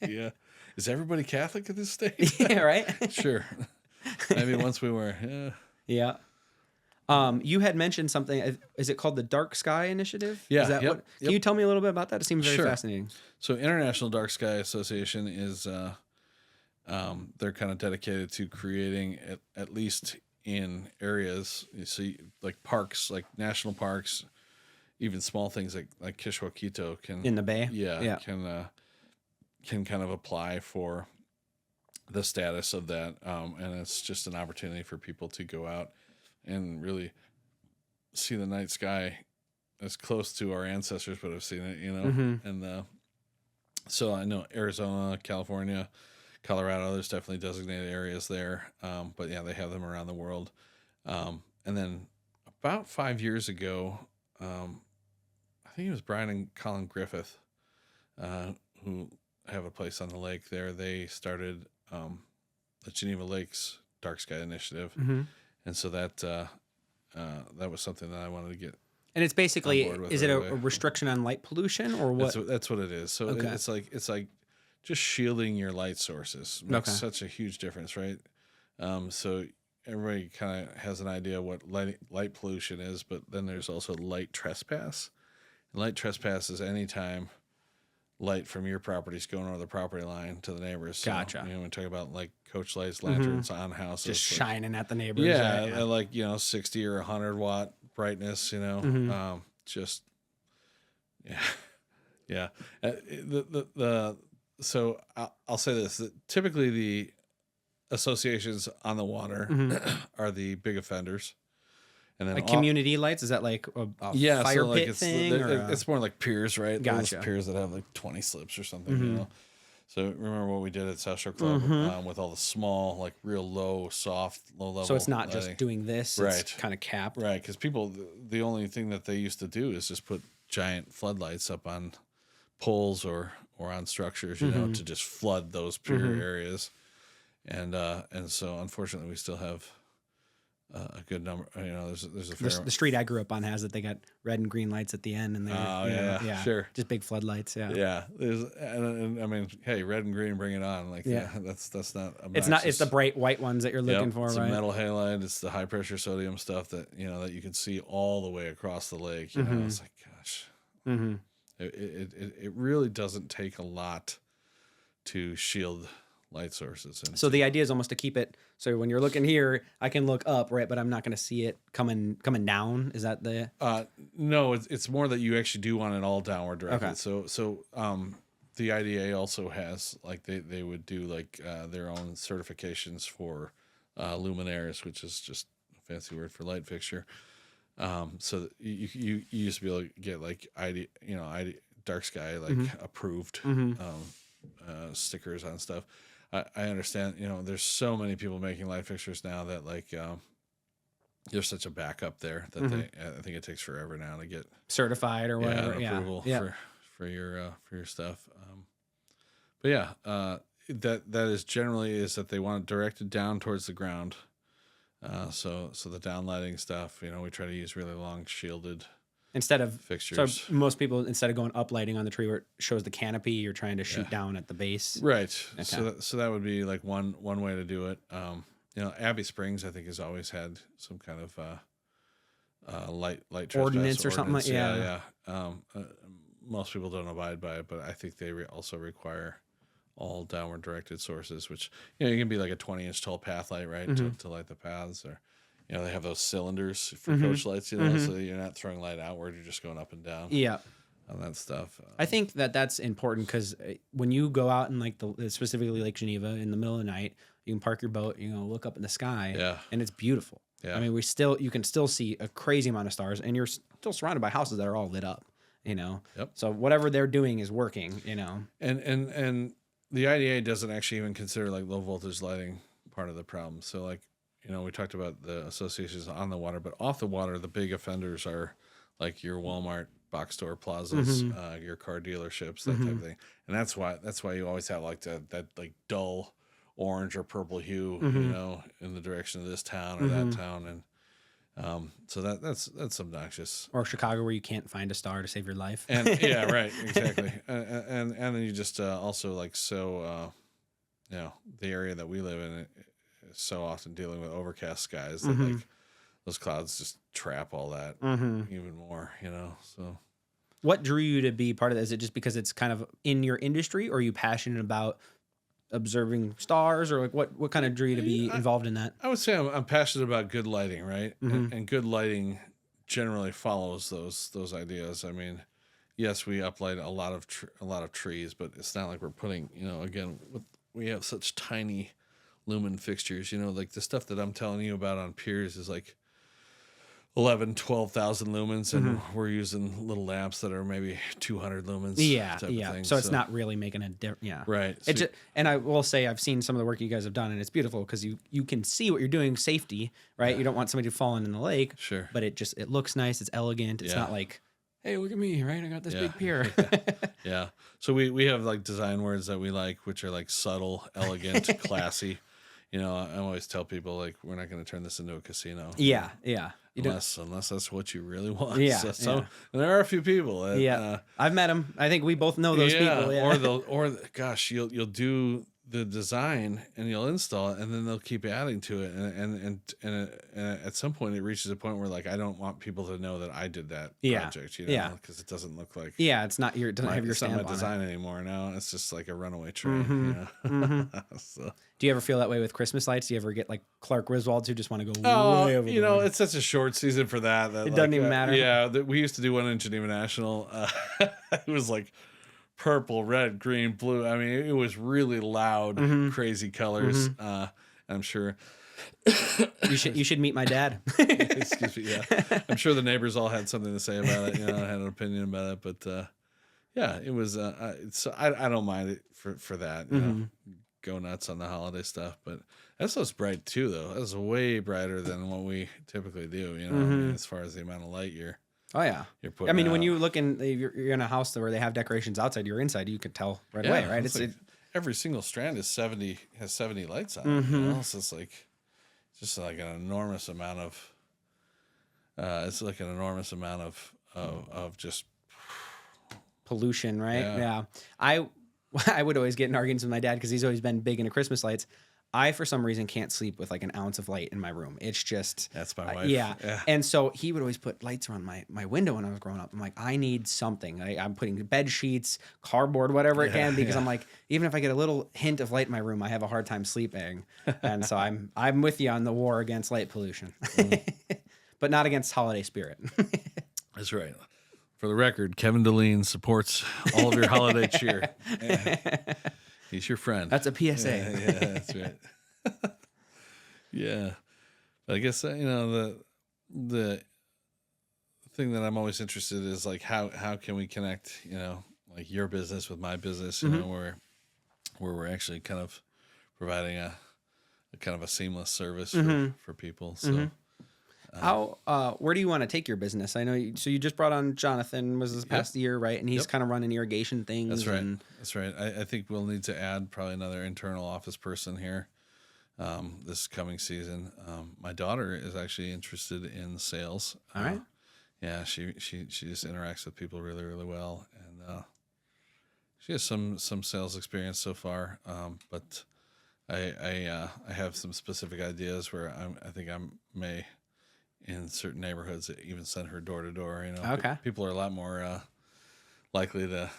Yeah, is everybody Catholic at this stage? Yeah, right. Sure. Maybe once we were. Yeah. You had mentioned something. Is it called the Dark Sky Initiative? Yeah. Is that what? Can you tell me a little bit about that? It seems very fascinating. So, International Dark Sky Association is they're kind of dedicated to creating at least in areas. You see, like parks, like national parks, even small things like Kishwaukee can in the bay. Yeah. Can kind of apply for the status of that, and it's just an opportunity for people to go out and really see the night sky as close to our ancestors would have seen it, And so I know Arizona, California, Colorado, there's definitely designated areas there, but yeah, they have them around the world. And then about 5 years ago, I think it was Brian and Colin Griffith, who have a place on the lake there. They started the Geneva Lakes Dark Sky Initiative, and so that was something that I wanted to get. And it's basically, is it a restriction on light pollution or what? That's what it is. So it's like just shielding your light sources makes such a huge difference, right? So everybody kind of has an idea what light pollution is, but then there's also light trespass. And light trespass is any time light from your property is going over the property line to the neighbors. So, gotcha. We talk about like coach lights, lanterns on houses, just shining at the neighbors. Yeah, right? Like 60 or 100 watt brightness. Just yeah. So I'll say this: that typically the associations on the water are the big offenders. And then like community lights, is that like a fire pit thing? It's more like piers, right? Gotcha. Those piers that have like 20 slips or something, So remember what we did at South Shore Club with all the small, like real low level. So it's not lighting. Just doing this, right? It's kind of capped, right? Because people, the only thing that they used to do is just put giant floodlights up on poles or on structures, to just flood those pier areas, and so unfortunately we still have a good number. There's a fair. The street I grew up on has it. They got red and green lights at the end, and yeah, sure, just big floodlights. Yeah. And I mean, hey, red and green, bring it on. Like, that's not obnoxious. It's the bright white ones that you're looking for, it's right? It's metal halide. It's the high pressure sodium stuff that that you can see all the way across the lake. It's like, gosh, it really doesn't take a lot to shield light sources. And so the idea is almost to keep it so when you're looking here, I can look up, right, but I'm not going to see it coming down. Is that the? No, it's more that you actually do want it all downward directed. Okay. So the IDA also has like they would do like their own certifications for luminaires, which is just a fancy word for light fixture. So you used to be able to get like ID dark sky like approved stickers on stuff. I understand, there's so many people making light fixtures now that like there's such a backup there that I think it takes forever now to get certified or whatever. Approval for your stuff. But that is generally is that they want it directed down towards the ground. So the downlighting stuff, we try to use really long shielded instead of fixtures. So most people, instead of going up lighting on the tree where it shows the canopy, you're trying to shoot down at the base. Right. Okay. So that would be like one way to do it. Abbey Springs, I think, has always had some kind of light trespass Ordinance or something like yeah. Most people don't abide by it, but I think they also require all downward directed sources, which, you know, you can be like a 20-inch tall path light, right, to light the paths, or, you know, they have those cylinders for coach lights, you know, so you're not throwing light outward, you're just going up and down. Yeah. On that stuff. I think that's important because when you go out in like specifically Lake Geneva in the middle of the night, you can park your boat, you know, look up in the sky, and it's beautiful. Yeah. I mean, you can still see a crazy amount of stars, and you're still surrounded by houses that are all lit up, you know. Yep. So whatever they're doing is working, you know. And the IDA doesn't actually even consider like low voltage lighting part of the problem. So, like, you know, we talked about the associations on the water, but off the water, the big offenders are like your Walmart box store plazas, your car dealerships, that type of thing. And that's why you always have like that like dull orange or purple hue, you know, in the direction of this town or that town. And so that's obnoxious. Or Chicago, where you can't find a star to save your life. And yeah, right, exactly. And then you just also like, so you know, the area that we live in is so often dealing with overcast skies that like those clouds just trap all that even more, you know. So what drew you to be part of that? Is it just because it's kind of in your industry, or are you passionate about observing stars, or like what kind of drew you to be involved in that? I would say I'm passionate about good lighting, right? And good lighting generally follows those ideas. I mean, yes, we uplight a lot of trees, but it's not like we're putting, you know, again, we have such tiny lumen fixtures, you know, like the stuff that I'm telling you about on piers is like 11, 12,000 lumens, and we're using little lamps that are maybe 200 lumens. Yeah, type of thing. So it's not really making a difference. Yeah, right. And I will say I've seen some of the work you guys have done, and it's beautiful because you can see what you're doing. Safety, right? Yeah. You don't want somebody falling in the lake. Sure. But it looks nice. It's elegant. It's not like, hey, look at me, right? I got this big pier. Yeah. So we have like design words that we like, which are like subtle, elegant, classy. You know, I always tell people, like, we're not going to turn this into a casino. Yeah. Unless that's what you really want. Yeah, and there are a few people. That, I've met them. I think we both know those people. Yeah. Or gosh, you'll do the design and you'll install it, and then they'll keep adding to it, and at some point it reaches a point where, like, I don't want people to know that I did that project. You know, because it doesn't look like it's not it doesn't have your stamp on it. It's not my design anymore. Now it's just like a runaway train. You know? So. Do you ever feel that way with Christmas lights? Do you ever get like Clark Griswolds who just want to go way over? You know, it's such a short season for that it doesn't even matter. Yeah, we used to do one in Geneva National. It was like purple, red, green, blue. I mean, it was really loud, crazy colors. I'm sure you should meet my dad. Excuse me. Yeah, I'm sure the neighbors all had something to say about it. You know, had an opinion about it, but yeah, it was. So I don't mind it for that. You know, go nuts on the holiday stuff, but that looks bright too, though. That's way brighter than what we typically do. You know, I mean, as far as the amount of light you're. Oh yeah. I mean, when you look you're in a house where they have decorations outside, you're inside, you could tell right away, right? It's like every single strand has 70 lights on it. You know? So it's just like an enormous amount of. It's like an enormous amount of just pollution, right? Yeah. I would always get in arguments with my dad because he's always been big into Christmas lights. I, for some reason, can't sleep with like an ounce of light in my room. It's just... That's my wife. Yeah. And so he would always put lights around my window when I was growing up. I'm like, I need something. I'm putting bed sheets, cardboard, whatever it can be, because I'm like, even if I get a little hint of light in my room, I have a hard time sleeping. And so I'm with you on the war against light pollution, but not against holiday spirit. That's right. For the record, Kevin Daleen supports all of your holiday cheer. He's your friend. That's a PSA. Yeah, that's right. Yeah. But I guess, you know, the thing that I'm always interested in is like how can we connect, you know, like your business with my business, you know, where we're actually kind of providing a kind of a seamless service for people. So where do you want to take your business? I know you just brought on Jonathan, was this past year, right? And he's kind of running irrigation things. That's right. That's right. I think we'll need to add probably another internal office person here this coming season. My daughter is actually interested in sales. All right. Yeah, she just interacts with people really, really well, and she has some sales experience so far. But I have some specific ideas where I think I may in certain neighborhoods that even send her door to door. You know, Okay. People are a lot more likely to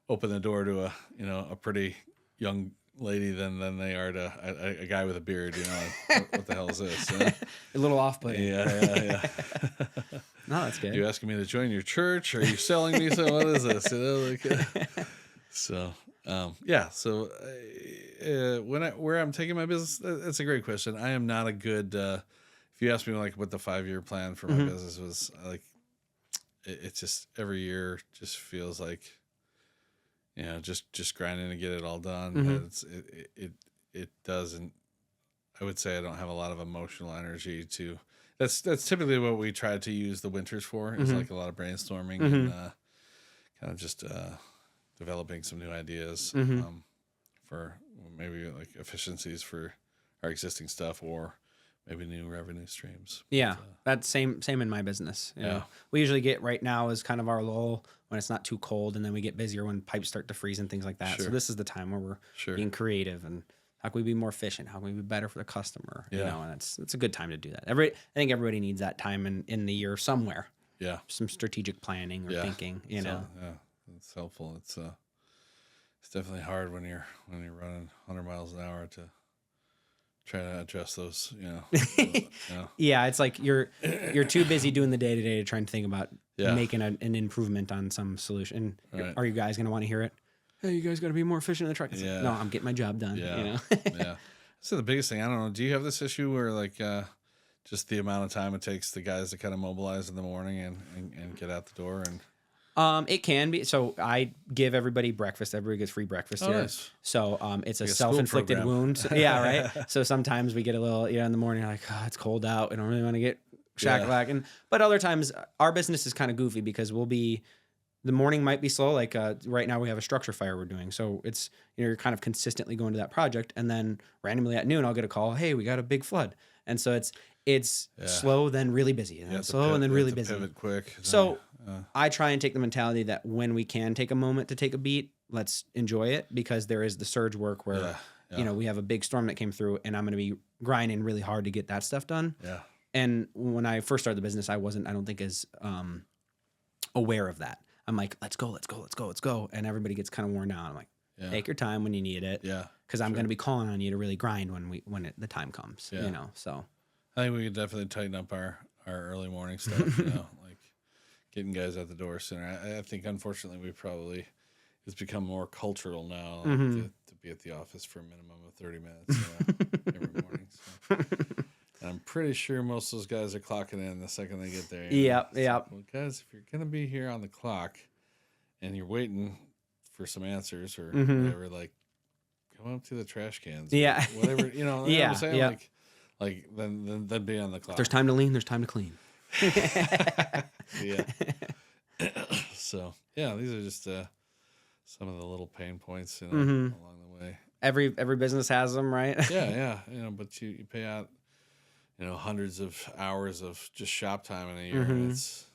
open the door to a pretty young lady than they are to a guy with a beard. You know, like, what the hell is this? You know? A little off-putting. Yeah. No, that's good. You asking me to join your church? Are you selling me some? What is this? You know, so where I'm taking my business, that's a great question. I am not a good. If you ask me like what the 5-year plan for my business was, like, it's just every year just feels like, just grinding to get it all done. It doesn't. I would say I don't have a lot of emotional energy to. That's typically what we try to use the winters for. Is like a lot of brainstorming and kind of just developing some new ideas for maybe like efficiencies for our existing stuff or maybe new revenue streams. Yeah, that's same in my business. You know, we usually get right now is kind of our lull when it's not too cold, and then we get busier when pipes start to freeze and things like that. Sure. So this is the time where we're being creative and how can we be more efficient? How can we be better for the customer? You know, and it's a good time to do that. I think everybody needs that time in the year somewhere. Yeah, some strategic planning or thinking. You know, it's helpful. It's definitely hard when you're running 100 miles an hour to try to address those. Yeah, it's like you're too busy doing the day-to-day to try and think about making an improvement on some solution. Right. Are you guys going to want to hear it? Hey, you guys got to be more efficient in the truck. Yeah. No, I'm getting my job done. Yeah. You know? Yeah. So the biggest thing, I don't know, do you have this issue where like just the amount of time it takes the guys to kind of mobilize in the morning and get out the door? And it can be. So I give everybody breakfast. Everybody gets free breakfast here. Nice. So it's Like a a school self-inflicted program. wound. Yeah, right. So sometimes we get a little, in the morning, like, oh, it's cold out. We don't really want to get shack-lack. But other times our business is kind of goofy because the morning might be slow. Like right now we have a structure fire we're doing. So it's, you're kind of consistently going to that project. And then randomly at noon, I'll get a call. Hey, we got a big flood. And so it's slow, then really busy. And then slow and then really busy. Pivot quick. So I try and take the mentality that when we can take a moment to take a beat, let's enjoy it, because there is the surge work where, we have a big storm that came through and I'm going to be grinding really hard to get that stuff done. Yeah. And when I first started the business, I don't think as aware of that. I'm like, let's go. And everybody gets kind of worn down. I'm like, take your time when you need it. Yeah. Because I'm going to be calling on you to really grind when the time comes, so. I think we could definitely tighten up our early morning stuff, like getting guys out the door sooner. I think, unfortunately, it's become more cultural now to be at the office for a minimum of 30 minutes every morning. So. I'm pretty sure most of those guys are clocking in the second they get there. Yep. Well, guys, if you're going to be here on the clock and you're waiting for some answers or whatever, like, go up to the trash cans. Yeah. Whatever, you know what I'm saying? Yeah. Like then be on the clock. If there's time to lean, there's time to clean. Yeah. So, these are just some of the little pain points, along the way. Every business has them, right? Yeah. But you pay out, hundreds of hours of just shop time in a year. And that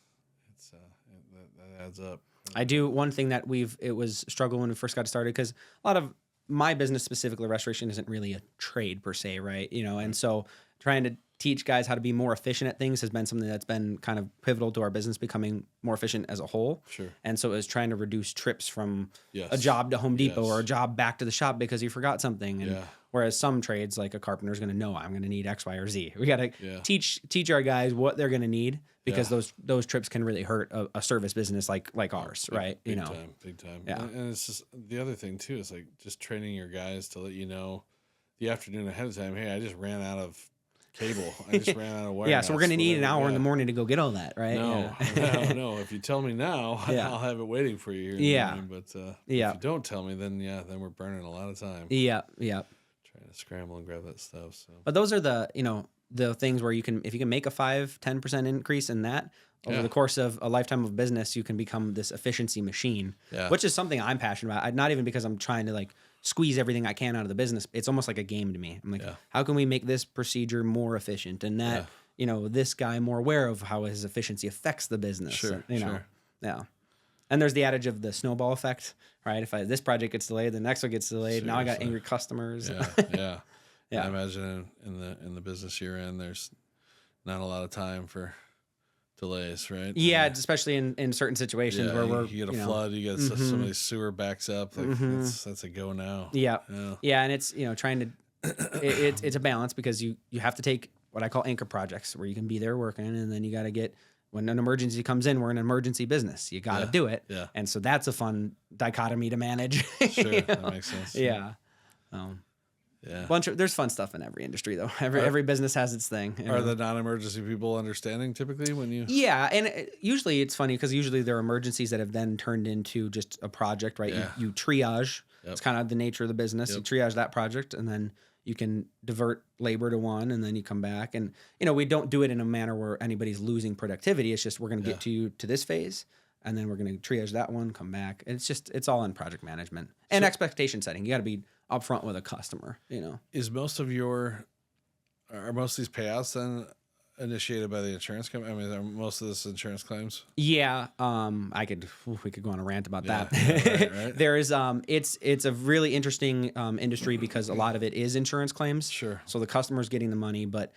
adds up. I do one thing that it was a struggle when we first got started, because a lot of my business, specifically restoration, isn't really a trade per se, right? And so trying to teach guys how to be more efficient at things has been something that's been kind of pivotal to our business becoming more efficient as a whole. Sure. And so it was trying to reduce trips from a job to Home Depot or a job back to the shop because you forgot something. And whereas some trades, like a carpenter's going to know I'm going to need X, Y, or Z. We got to teach our guys what they're going to need, because those trips can really hurt a service business like ours, right? Big time. Yeah. And it's just the other thing too is like just training your guys to let you know the afternoon ahead of time. Hey, I just ran out of cable. I just ran out of wire. So we're going to need an hour in the morning to go get all that, right? No. If you tell me now, I'll have it waiting for you. But if you don't tell me, then we're burning a lot of time. Yeah. Trying to scramble and grab that stuff. So. But those are the things where if you can make a 5-10% increase in that over the course of a lifetime of business, you can become this efficiency machine, which is something I'm passionate about. Not even because I'm trying to like squeeze everything I can out of the business. It's almost like a game to me. I'm like, how can we make this procedure more efficient, and that, this guy more aware of how his efficiency affects the business. Sure. Yeah. And there's the adage of the snowball effect, right? If this project gets delayed, the next one gets delayed. Seriously. Now I got angry customers. Yeah. I imagine in the business you're in, there's not a lot of time for delays, right? Yeah, especially in certain situations where we're you get a flood, you get somebody's sewer backs up. Like that's a go now. Yeah. And it's trying to it's a balance because you have to take what I call anchor projects where you can be there working, and then you got to get when an emergency comes in, we're an emergency business. You got to do it. Yeah. And so that's a fun dichotomy to manage. Sure, that makes sense. Yeah. There's fun stuff in every industry though. Every business has its thing. Are the non-emergency people understanding typically when you? Yeah, and usually it's funny because usually there are emergencies that have then turned into just a project, right? Yeah. You triage. Yep. It's kind of the nature of the business. Yep. You triage that project, and then you can divert labor to one, and then you come back. And we don't do it in a manner where anybody's losing productivity. It's just we're going to get you to this phase, and then we're going to triage that one, come back. And it's all in project management and expectation setting. You got to be upfront with a customer. Is are most of these payouts then initiated by the insurance company? I mean, are most of this insurance claims? Yeah, we could go on a rant about that. Right. There is it's a really interesting industry because a lot of it is insurance claims. Sure. So the customer's getting the money, but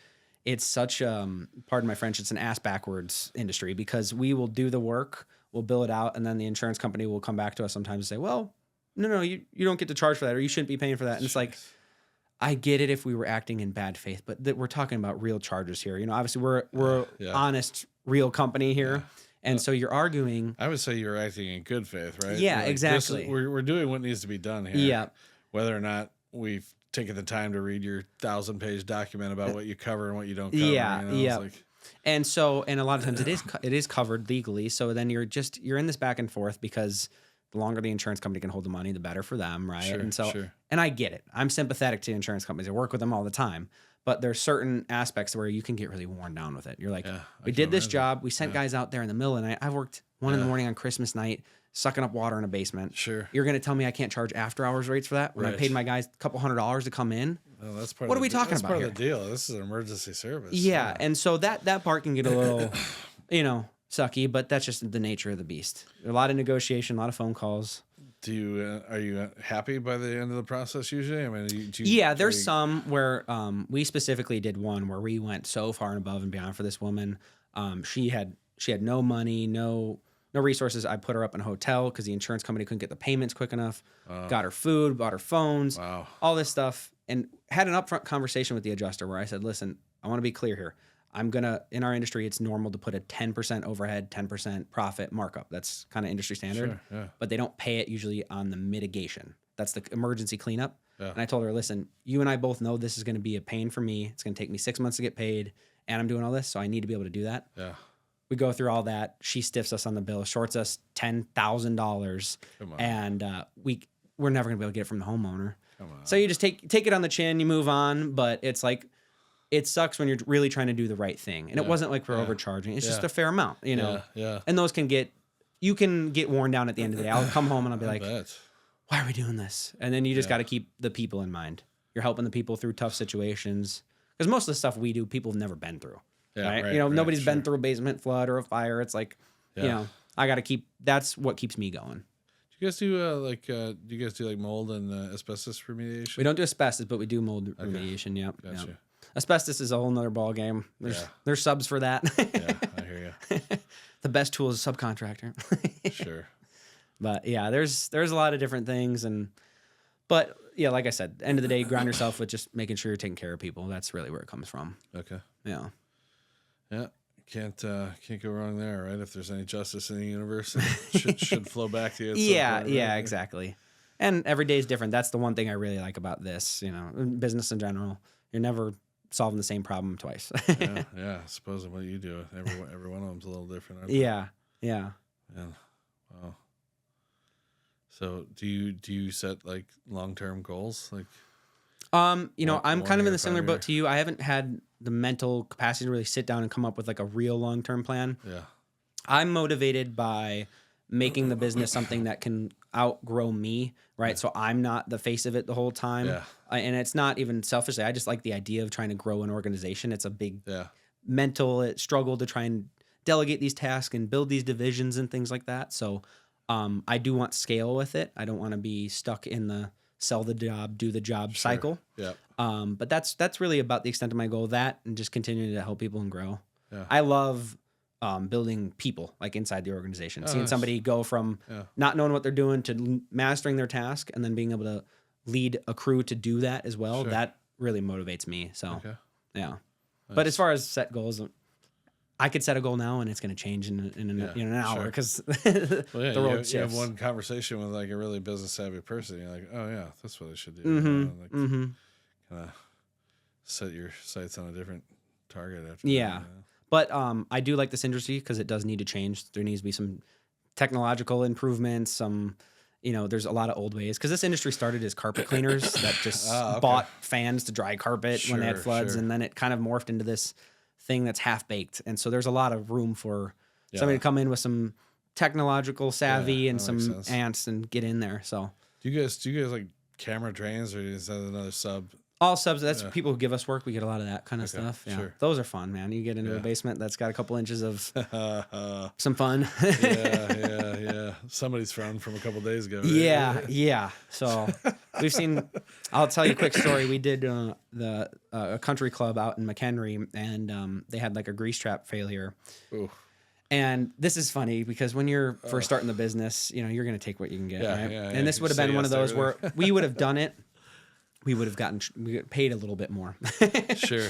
it's such pardon my French, it's an ass backwards industry because we will do the work, we'll bill it out, and then the insurance company will come back to us sometimes and say, well, no, you don't get to charge for that, or you shouldn't be paying for that. And it's like, I get it if we were acting in bad faith, but we're talking about real charges here. Obviously we're honest, real company here. And so you're arguing. I would say you're acting in good faith, right? Yeah, exactly. We're doing what needs to be done here. Yeah. Whether or not we've taken the time to read your 1,000-page document about what you cover and what you don't cover. Yeah. And a lot of times it is covered legally. So then you're in this back and forth because the longer the insurance company can hold the money, the better for them, right? Sure, and so, sure. And I get it. I'm sympathetic to insurance companies. I work with them all the time. But there's certain aspects where you can get really worn down with it. You're like, we did this job. We sent guys out there in the middle of the night. I've worked 1 in the morning on Christmas night, sucking up water in a basement. Sure. You're going to tell me I can't charge after hours rates for that when I paid my guys a couple $100s to come in? Well, that's part what are we talking about part here? of the deal. This is an emergency service. Yeah. And so that part can get a little, sucky, but that's just the nature of the beast. A lot of negotiation, a lot of phone calls. Are you happy by the end of the process usually? I mean, there's some where we specifically did one where we went so far and above and beyond for this woman. She had no money, no resources. I put her up in a hotel because the insurance company couldn't get the payments quick enough. Got her food, bought her phones, all this stuff, and had an upfront conversation with the adjuster where I said, listen, I want to be clear here. In our industry, it's normal to put a 10% overhead, 10% profit markup. That's kind of industry standard. Sure, yeah. But they don't pay it usually on the mitigation. That's the emergency cleanup. Yeah. And I told her, listen, you and I both know this is going to be a pain for me. It's going to take me 6 months to get paid, and I'm doing all this, so I need to be able to do that. Yeah. We go through all that. She stiffs us on the bill, shorts us $10,000, and we're never going to be able to get it from the homeowner. Come on. So you just take it on the chin, you move on, but it's like, it sucks when you're really trying to do the right thing. And it wasn't like we're overcharging. It's just a fair amount, Yeah. And those you can get worn down at the end of the day. I'll come home and I'll be like, why are we doing this? And then you just got to keep the people in mind. You're helping the people through tough situations. Because most of the stuff we do, people have never been through. Yeah, right? Nobody's been through a basement flood or a fire. It's like, I got to that's what keeps me going. Do you guys do like mold and asbestos remediation? We don't do asbestos, but we do mold remediation. Yep. Gotcha. Yep. Asbestos is a whole nother ball game. There's subs for that. Yeah, I hear you. The best tool is a subcontractor. Sure. But yeah, there's a lot of different things, but like I said, end of the day, ground yourself with just making sure you're taking care of people. That's really where it comes from. Okay. Yeah. Yeah. Can't go wrong there, right? If there's any justice in the universe, it should flow back to you. Yeah, exactly. And every day is different. That's the one thing I really like about this, business in general. You're never solving the same problem twice. yeah. I suppose what you do, every one of them's a little different. Aren't they? Yeah. Yeah. Wow. So do you set like long-term goals? Like, I'm kind of in a similar boat to you. I haven't had the mental capacity to really sit down and come up with like a real long-term plan. Yeah. I'm motivated by making the business something that can outgrow me, right? Yeah. So I'm not the face of it the whole time. Yeah. And it's not even selfishly. I just like the idea of trying to grow an organization. It's a big mental struggle to try and delegate these tasks and build these divisions and things like that. So I do want scale with it. I don't want to be stuck in the sell the job, do the job cycle. Yeah. But that's really about the extent of my goal, that and just continuing to help people and grow. Yeah. I love building people like inside the organization, Oh, seeing nice. somebody go from Yeah. not knowing what they're doing to mastering their task and then being able to lead a crew to do that as well. Sure. That really motivates me. So Okay. yeah. But Nice. as far as set goals, I could set a goal now and it's going to change in an hour sure. because Well, yeah, the world you shifts. have one conversation with like a really business savvy person. You're like, oh yeah, that's what I should do. Like, kind of set your sights on a different target after. Yeah. That, you know? But I do like this industry because it does need to change. There needs to be some technological improvements, there's a lot of old ways because this industry started as carpet cleaners that just bought fans to dry carpet when they had floods. Sure. And then it kind of morphed into this thing that's half baked. And so there's a lot of room for somebody to come in with some technological savvy and some ants and get in there. So do you guys like camera drains, or is that another sub? all subs, that's people who give us work. We get a lot of that kind of stuff. Yeah. Sure. Those are fun, man. You get into a basement that's got a couple inches of some fun. yeah. Somebody's from a couple days ago. Right? Yeah. So we've seen, I'll tell you a quick story. We did a country club out in McHenry, and they had like a grease trap failure. Ooh. And this is funny because when you're first starting the business, you're going to take what you can get. Right? Yeah, and this would have been one of those where we would have done it. We would have got paid a little bit more. Sure.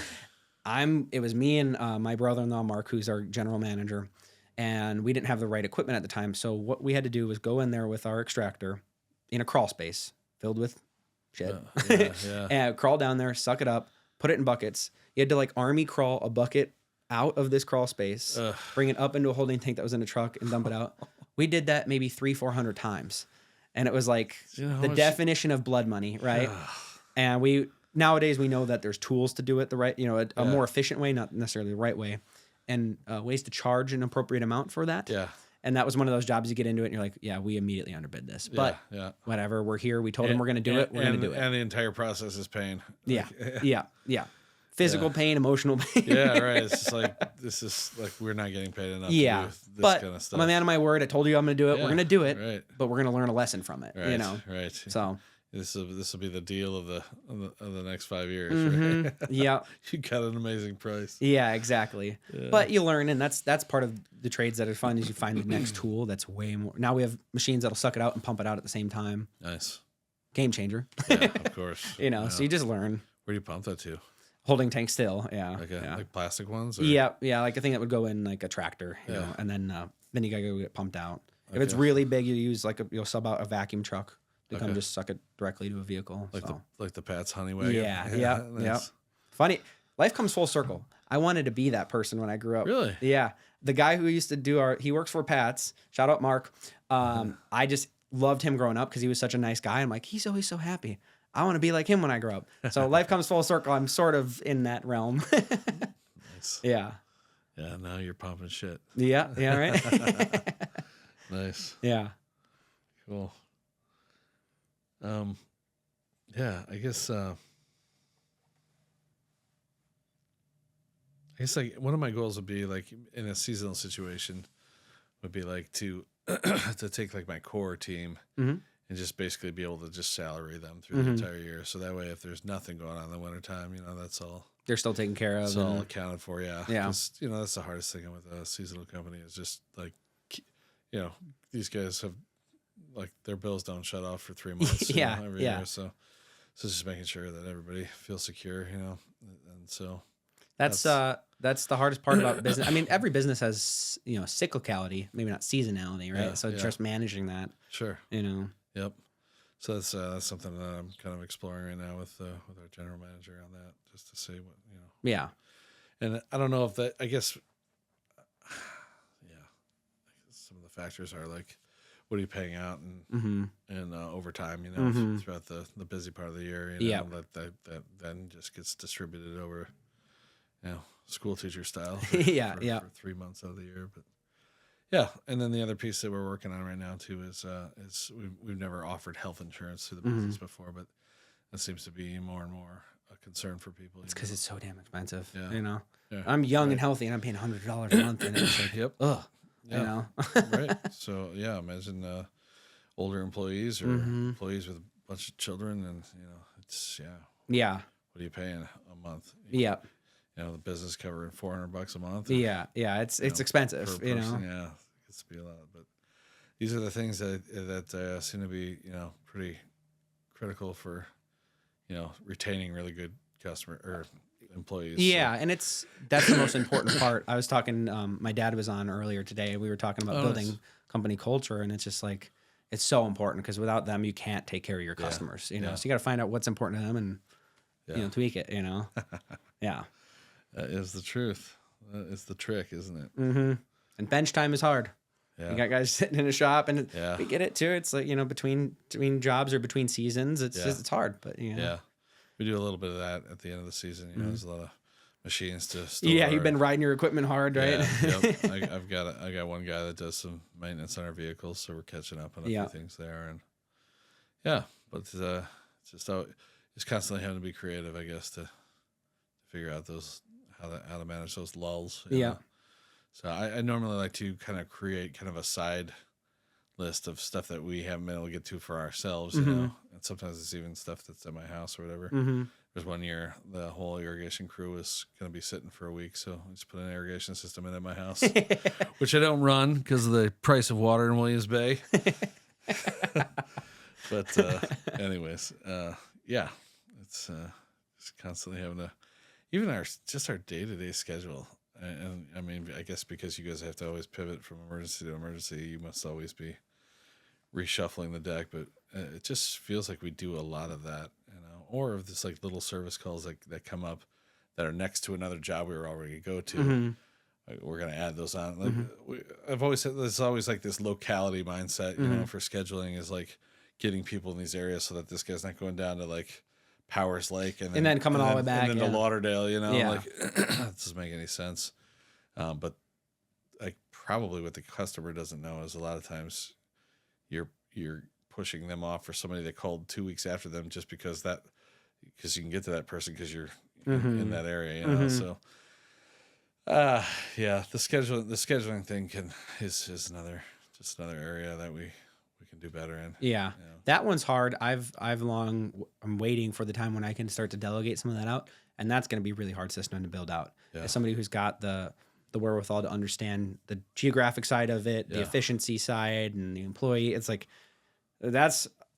It was me and my brother-in-law, Mark, who's our general manager, and we didn't have the right equipment at the time. So what we had to do was go in there with our extractor in a crawl space filled with shit and crawl down there, suck it up, put it in buckets. You had to like army crawl a bucket out of this crawl space, bring it up into a holding tank that was in a truck and dump it out. We did that maybe 300-400 times. And it was like the definition of blood money, right? And nowadays we know that there's tools to do it the right, a more efficient way, not necessarily the right way, and ways to charge an appropriate amount for that. Yeah. And that was one of those jobs you get into it and you're like, yeah, we immediately underbid this. But whatever, we're here. We told them we're going to do it. We're going to do it. And the entire process is pain. Yeah. Physical pain, emotional pain. Yeah, right. It's just like, this is like, we're not getting paid enough to do this kind of stuff. I'm a man of my word. I told you I'm going to do it. We're going to do it. Right. But we're going to learn a lesson from it. Right. So this will be the deal of the next 5 years. Right? Yeah. You got an amazing price. Yeah, exactly. Yeah. But you learn, and that's part of the trades that are fun is you find the next tool that's way more. Now we have machines that'll suck it out and pump it out at the same time. Nice. Game changer. Yeah, of course. So you just learn. Where do you pump that to? Holding tank still, yeah. Like plastic ones? Or? Yeah, like a thing that would go in like a tractor, you know, and then you gotta go get pumped out. If it's really big, you use you'll sub out a vacuum truck to come just suck it directly to a vehicle. Like the Pat's Honey wagon. Yeah. Nice. Funny, life comes full circle. I wanted to be that person when I grew up. Really? Yeah. The guy who used to do he works for Pat's. Shout out Mark. I just loved him growing up because he was such a nice guy. I'm like, he's always so happy. I want to be like him when I grow up. So life comes full circle. I'm sort of in that realm. Nice. Yeah. Yeah, now you're pumping shit. Yeah, right? Nice. Yeah. Cool. Yeah, I guess like one of my goals would be like in a seasonal situation would be like to to take like my core team and just basically be able to just salary them through the entire year. So that way, if there's nothing going on in the wintertime, that's all. They're still taken care of. It's all accounted for, yeah. Yeah. 'Cause, that's the hardest thing with a seasonal company is just like, these guys have like their bills don't shut off for 3 months. Every year. So just making sure that everybody feels secure, and so. That's the hardest part about business. I mean, every business has, cyclicality, maybe not seasonality, right? So just managing that. Sure. Yep. So that's something that I'm kind of exploring right now with our general manager on that, just to see what Yeah. And I don't know if that. I guess. Some of the factors are like, what are you paying out and overtime? Throughout the busy part of the year. That then just gets distributed over. School teacher style. For 3 months out of the year, but. Yeah, and then the other piece that we're working on right now too is we've never offered health insurance to the business before, but that seems to be more and more a concern for people. It's because it's so damn expensive. Yeah. Yeah. I'm young and healthy, and I'm paying $100 a month, and it's like, ugh, right. So imagine older employees or employees with a bunch of children, and it's yeah. What are you paying a month? Yeah. the business covering $400 a month. Yeah. It's expensive, per person. Yeah, it gets to be a lot. But these are the things that seem to be, pretty critical for, retaining really good customer or employees. Yeah, and that's the most important part. I was talking, my dad was on earlier today. We were talking about building company culture, and it's just like, it's so important because without them, you can't take care of your customers, So you got to find out what's important to them and, tweak it, Yeah. That is the truth. That is the trick, isn't it? Mm-hmm. And bench time is hard. Yeah. You got guys sitting in a shop, and we get it too. It's like, between jobs or between seasons, it's just, it's hard, but Yeah. We do a little bit of that at the end of the season. There's a lot of machines to store. Yeah, you've been riding your equipment hard, right? Yeah, yep. I got one guy that does some maintenance on our vehicles, so we're catching up on a few things there. And but it's just it's constantly having to be creative, I guess, to figure out how to manage those lulls. know? So I normally like to kind of create kind of a side list of stuff that we haven't been able to get to for ourselves, and sometimes it's even stuff that's at my house or whatever. There's one year the whole irrigation crew was going to be sitting for a week, so I just put an irrigation system in at my house, which I don't run because of the price of water in Williams Bay. But anyways, it's just constantly having to, even our day-to-day schedule. And I mean, I guess because you guys have to always pivot from emergency to emergency, you must always be reshuffling the deck. But it just feels like we do a lot of that, or of this like little service calls that come up that are next to another job we were already go to. We're going to add those on. Like I've always said, there's always like this locality mindset, for scheduling is like getting people in these areas so that this guy's not going down to like Powers Lake and then coming all the way back and then to Lauderdale, like that doesn't make any sense. But like probably what the customer doesn't know is a lot of times you're pushing them off for somebody that called 2 weeks after them just because you can get to that person because you're in that area, So the scheduling thing is another area that we can do better in. Yeah. That one's hard. I'm waiting for the time when I can start to delegate some of that out, and that's going to be a really hard system to build out. As somebody who's got the wherewithal to understand the geographic side of it, the efficiency side, and the employee, it's like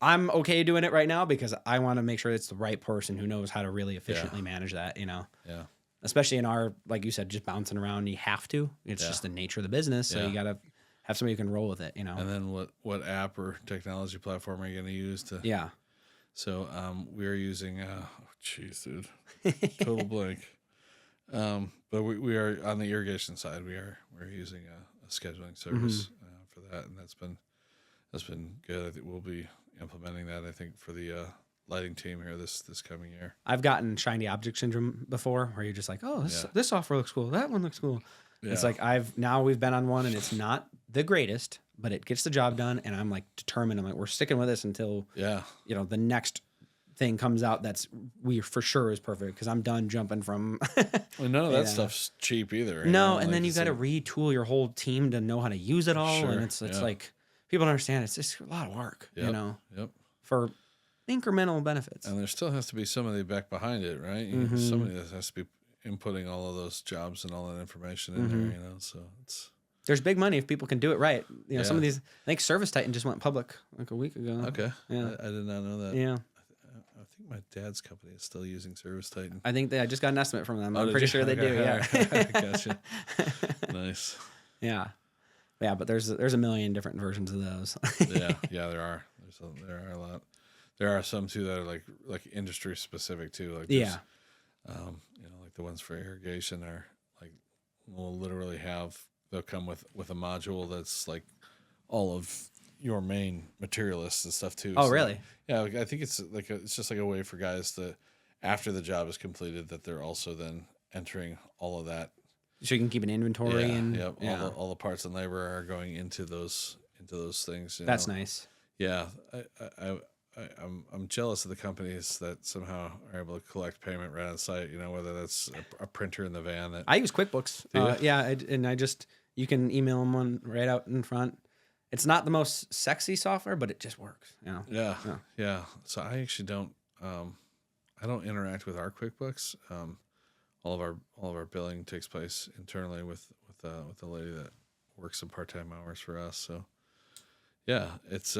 I'm okay doing it right now because I want to make sure it's the right person who knows how to really efficiently manage that. Yeah. Especially in our, like you said, just bouncing around. You have to. It's just the nature of the business, so you got to have somebody who can roll with it, And then what app or technology platform are you going to use to? Yeah. So we're using, dude, total blank. But we are on the irrigation side. We're using a scheduling service for that, and that's been good. I think we'll be implementing that. I think for the lighting team here this coming year. I've gotten shiny object syndrome before, where you're just like, oh, this software looks cool. That one looks cool. Yeah. It's like we've been on one and it's not the greatest, but it gets the job done. And I'm like determined. I'm like, we're sticking with this until the next thing comes out we for sure is perfect, because I'm done jumping from. Well, none of that stuff's cheap either. No, and then you got to retool your whole team to know how to use it all, and it's like people don't understand. It's just a lot of work, for incremental benefits. And there still has to be somebody back behind it, right? Somebody that has to be inputting all of those jobs and all that information in there, So there's big money if people can do it right. Some of these. I think Service Titan just went public like a week ago. Okay, yeah, I did not know that. Yeah. I think my dad's company is still using Service Titan. I think I just got an estimate from them. I'm pretty sure they do. Yeah. Gotcha. Nice. Yeah. Yeah, but there's a million different versions of those. Yeah, there are. There are a lot. There are some too that are like industry specific too. Like like the ones for irrigation are like they'll come with a module that's like all of your main material lists and stuff too. Oh, so, really? Yeah, I think it's just like a way for guys to, after the job is completed, that they're also then entering all of that. So you can keep an inventory all the parts and labor are going into those things. That's nice. Yeah, I'm jealous of the companies that somehow are able to collect payment right on site. Whether that's a printer in the van. I use QuickBooks. You can email them one right out in front. It's not the most sexy software, but it just works. Yeah. So I actually don't. I don't interact with our QuickBooks. all of our billing takes place internally with the lady that works some part-time hours for us. So yeah, it's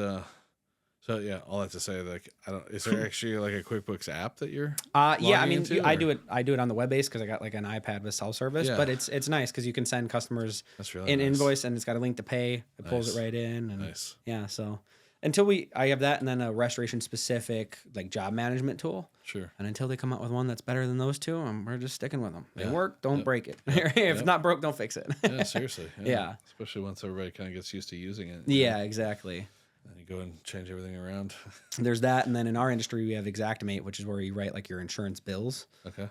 so yeah, all that to say, like, is there actually like a QuickBooks app that you're yeah, I logging mean, into, I or? do it on the web base because I got like an iPad with self-service, Yeah. but it's nice because you can send customers That's really an nice. invoice and it's got a link to pay. It pulls Nice. it right in. And Nice. yeah, so until I have that, and then a restoration specific like job management tool. Sure. And until they come out with one that's better than those two, we're just sticking with them. They Yeah. work, don't Yep. break it. Yep. If Yep. it's not broke, don't fix it. Yeah, seriously. Yeah. Especially once everybody kind of gets used to using it. Yeah, exactly. And you go and change everything around. There's that, and then in our industry we have Xactimate, which is where you write like your insurance bills. Okay.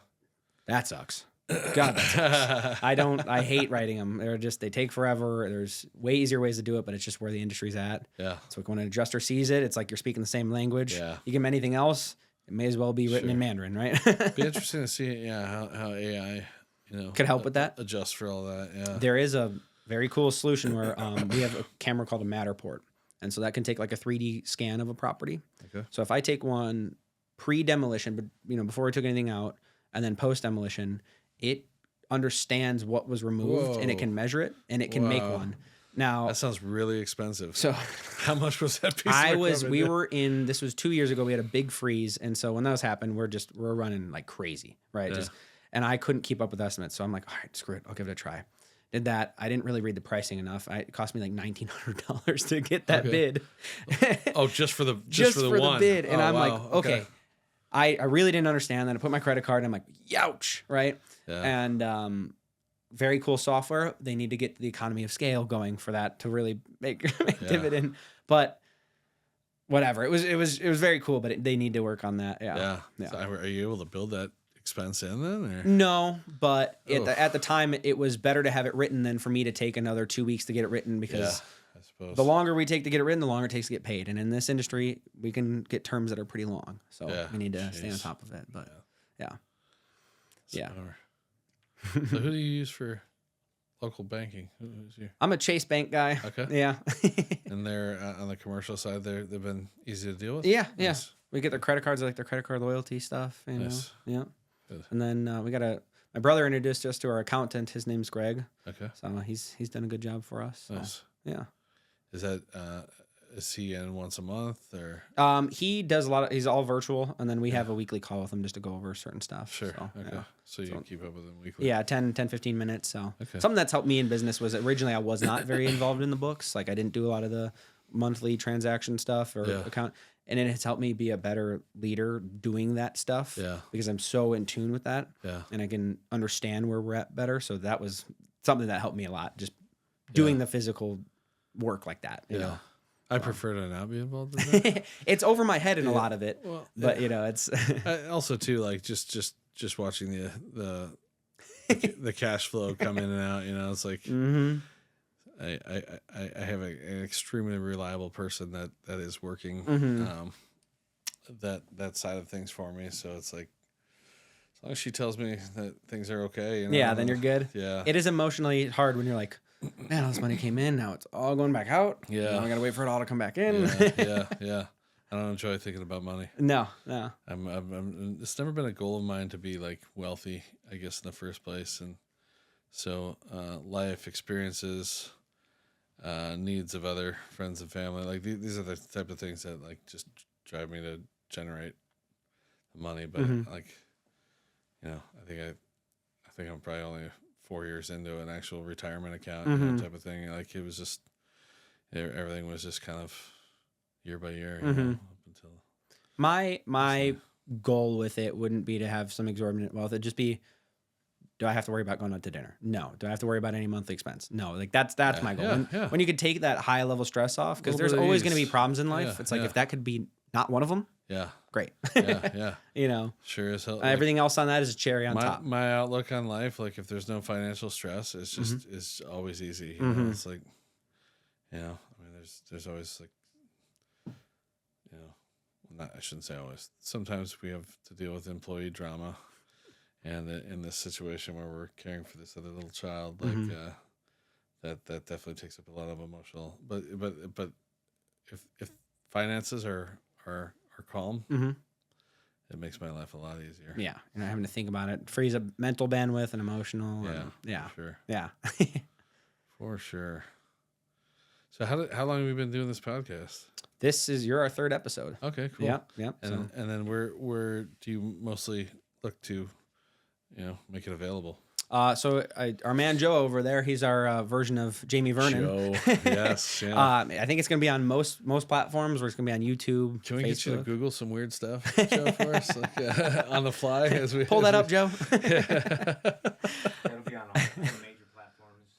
That sucks. God, that sucks. I hate writing them. They take forever. There's way easier ways to do it, but it's just where the industry's at. Yeah. So when an adjuster sees it, it's like you're speaking the same language. Yeah. You give them anything else, it may as well be written in Sure. Mandarin, right? Be interesting to see, how AI, could help with that. Adjust for all that. Yeah. There is a very cool solution where we have a camera called a Matterport. And so that can take like a 3D scan of a property. Okay. So if I take one pre-demolition, but before we took anything out, and then post-demolition, it understands what was removed and it can measure it and it can make one. Now that sounds really expensive. So how much was that piece of equipment? We were in, this was 2 years ago, we had a big freeze. And so when those happened, we're running like crazy, right? Yeah. And I couldn't keep up with estimates. So I'm like, all right, screw it. I'll give it a try. Did that. I didn't really read the pricing enough. It cost me like $1,900 to get that bid. Oh, just for the the bid. And I'm like, okay. I really didn't understand that. I put my credit card and I'm like, youch, right? Yeah. And very cool software. They need to get the economy of scale going for that to really make dividend. But whatever. It was very cool, but they need to work on that. Yeah. So are you able to build that expense in then? Or? No, but at the time, it was better to have it written than for me to take another 2 weeks to get it written, because I suppose the longer we take to get it written, the longer it takes to get paid. And in this industry, we can get terms that are pretty long. So we need to stay on top of it. But yeah. So who do you use for local banking? Who's you? I'm a Chase Bank guy. Okay. Yeah. And they're on the commercial side, they've been easy to deal with? Yeah. Nice. We get their credit cards, like their credit card loyalty stuff. Nice. Yeah. Good. And then my brother introduced us to our accountant. His name's Greg. Okay. So he's done a good job for us. So, Nice. yeah. Is that is he in once a month or? He does he's all virtual, and then we have a weekly call with him just to go over certain stuff. Sure. So, Okay. yeah. So you keep up with him weekly? Yeah, 15 minutes. So Okay. something that's helped me in business was originally I was not very involved in the books. Like I didn't do a lot of the monthly transaction stuff or account. And it has helped me be a better leader doing that stuff. Yeah. Because I'm so in tune with that. Yeah. And I can understand where we're at better. So that was something that helped me a lot. Just doing the physical work like that. You know? I prefer to not be involved in that. It's over my head in a lot of it. Well, but it's also too, like just watching the cash flow come in and out, it's like I have an extremely reliable person that is working that side of things for me. So it's like, as long as she tells me that things are okay, yeah, then you're good. Yeah. It is emotionally hard when you're like, man, all this money came in, now it's all going back out. Yeah. Now I gotta wait for it all to come back in. Yeah. I don't enjoy thinking about money. No. It's never been a goal of mine to be like wealthy, I guess, in the first place. And so life experiences, needs of other friends and family, like these are the type of things that like just drive me to generate the money. But like, I think I'm probably only 4 years into an actual retirement account, type of thing. Like it was just, everything was just kind of year by year, up until my goal with it wouldn't be to have some exorbitant wealth. It'd just be, do I have to worry about going out to dinner? No. Do I have to worry about any monthly expense? No. Like that's my goal. When you could take that high level stress off, because there's always going to be problems in life. It's like if that could be not one of them, great. Sure as hell. Everything else on that is a cherry on top. My outlook on life, like if there's no financial stress, it's just it's always easy. It's like, I mean, there's always like, I shouldn't say always. Sometimes we have to deal with employee drama, and in this situation where we're caring for this other little child, like that definitely takes up a lot of emotional. But if finances are calm, it makes my life a lot easier. Yeah. You're not having to think about it. Frees up mental bandwidth and emotional. Yeah. For sure. Yeah. For sure. So how long have we been doing this podcast? You're our third episode. Okay, cool. Yep. And then where do you mostly look to, make it available? So our man Joe over there, he's our version of Jamie Vernon. Joe, yes. Yeah. I think it's going to be on most platforms, or it's going to be on YouTube. Can we Facebook. get you to Google some weird stuff, Joe, for us, on the fly as we pull that up, Joe? It'll be on all major platforms.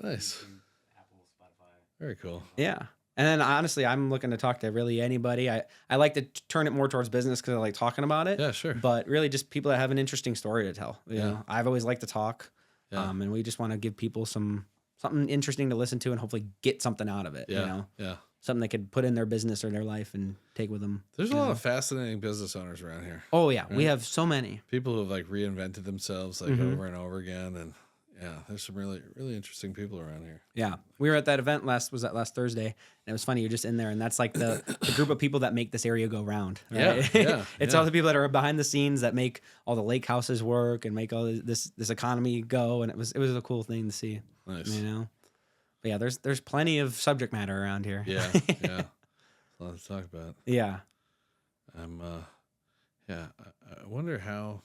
Nice. YouTube, Apple, Spotify. Very cool. Yeah. And then honestly, I'm looking to talk to really anybody. I like to turn it more towards business because I like talking about it. Yeah, sure. But really just people that have an interesting story to tell. You know, I've always liked to talk. Yeah. And we just want to give people something interesting to listen to and hopefully get something out of it. Yeah. You know? Yeah. Something they could put in their business or their life and take with them. There's a lot of fascinating business owners around here. Oh yeah. Right? We have so many. People who have like reinvented themselves like over and over again. And yeah, there's some really, really interesting people around here. Yeah. We were at that event last Thursday, and it was funny. You're just in there, and that's like the group of people that make this area go round. Right? Yeah. It's all the people that are behind the scenes that make all the lake houses work and make all this economy go. And it was a cool thing to see. Nice. You know? But yeah, there's plenty of subject matter around here. Yeah. Yeah. A lot to talk about. Yeah. I wonder how,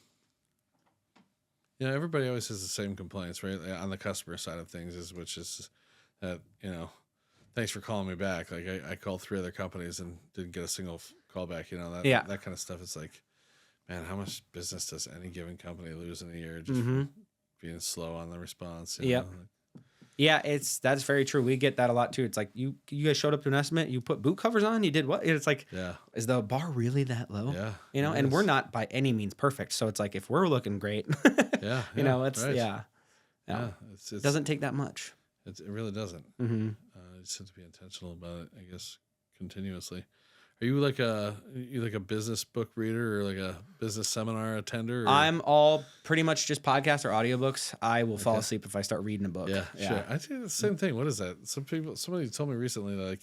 everybody always has the same complaints, right? On the customer side of things which is that, thanks for calling me back. Like I called 3 other companies and didn't get a single call back, that kind of stuff. It's like, man, how much business does any given company lose in a year just from being slow on the response? Yep. Yeah, that's very true. We get that a lot too. It's like you guys showed up to an estimate, you put boot covers on, you did what? It's like, is the bar really that low? Yeah. And we're not by any means perfect. So it's like if we're looking great, it's right. It doesn't take that much. It really doesn't. Mm-hmm. You just have to be intentional about it, I guess, continuously. Are you like a business book reader or like a business seminar attender? Or? I'm all pretty much just podcasts or audiobooks. I will fall asleep if I start reading a book. Yeah, sure. I do the same thing. What is that? Somebody told me recently that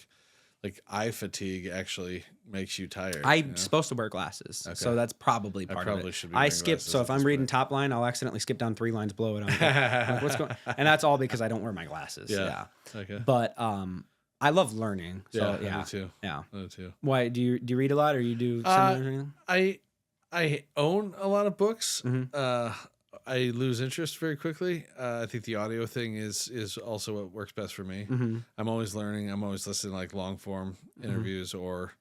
like eye fatigue actually makes you tired. I'm supposed to wear glasses, so that's probably part of it. Should be I skip. glasses So if I'm reading top line, I'll accidentally skip down 3 lines below it. Like, what's going? And that's all because I don't wear my glasses. Yeah. Okay. But I love learning. So I do too. Yeah. I do too. Why do you read a lot, or you do seminars or anything? I own a lot of books. Mm-hmm. I lose interest very quickly. I think the audio thing is also what works best for me. Mm-hmm. I'm always learning. I'm always listening to like long form interviews or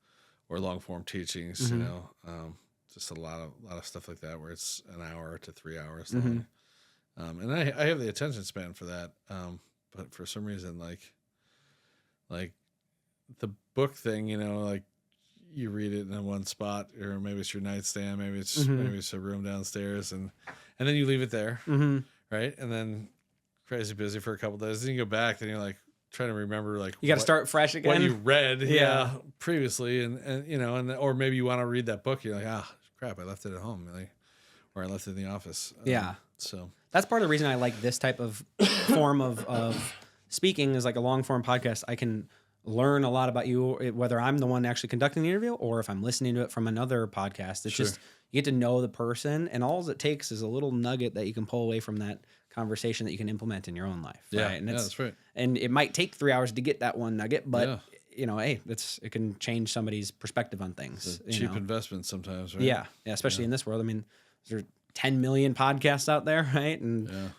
long form teachings. Mm-hmm. Just a lot of stuff like that where it's an hour to 3 hours long. And I have the attention span for that. But for some reason, like the book thing, like you read it in one spot, or maybe it's your nightstand, maybe it's a room downstairs, and then you leave it there, right? And then crazy busy for a couple of days. Then you go back, and you're like trying to remember, like you got to start fresh again. What you read, previously, and or maybe you want to read that book. You're like, crap, I left it at home, or I left it in the office. So that's part of the reason I like this type of form of speaking is like a long form podcast. I can learn a lot about you, whether I'm the one actually conducting the interview or if I'm listening to it from another podcast. It's just, you get to know the person, and all it takes is a little nugget that you can pull away from that conversation that you can implement in your own life. Yeah. Right? And that's right. And it might take 3 hours to get that one nugget, but hey, it can change somebody's perspective on things. It's a cheap investment sometimes, right? Yeah. Especially in this world. I mean, there are 10 million podcasts out there, right? And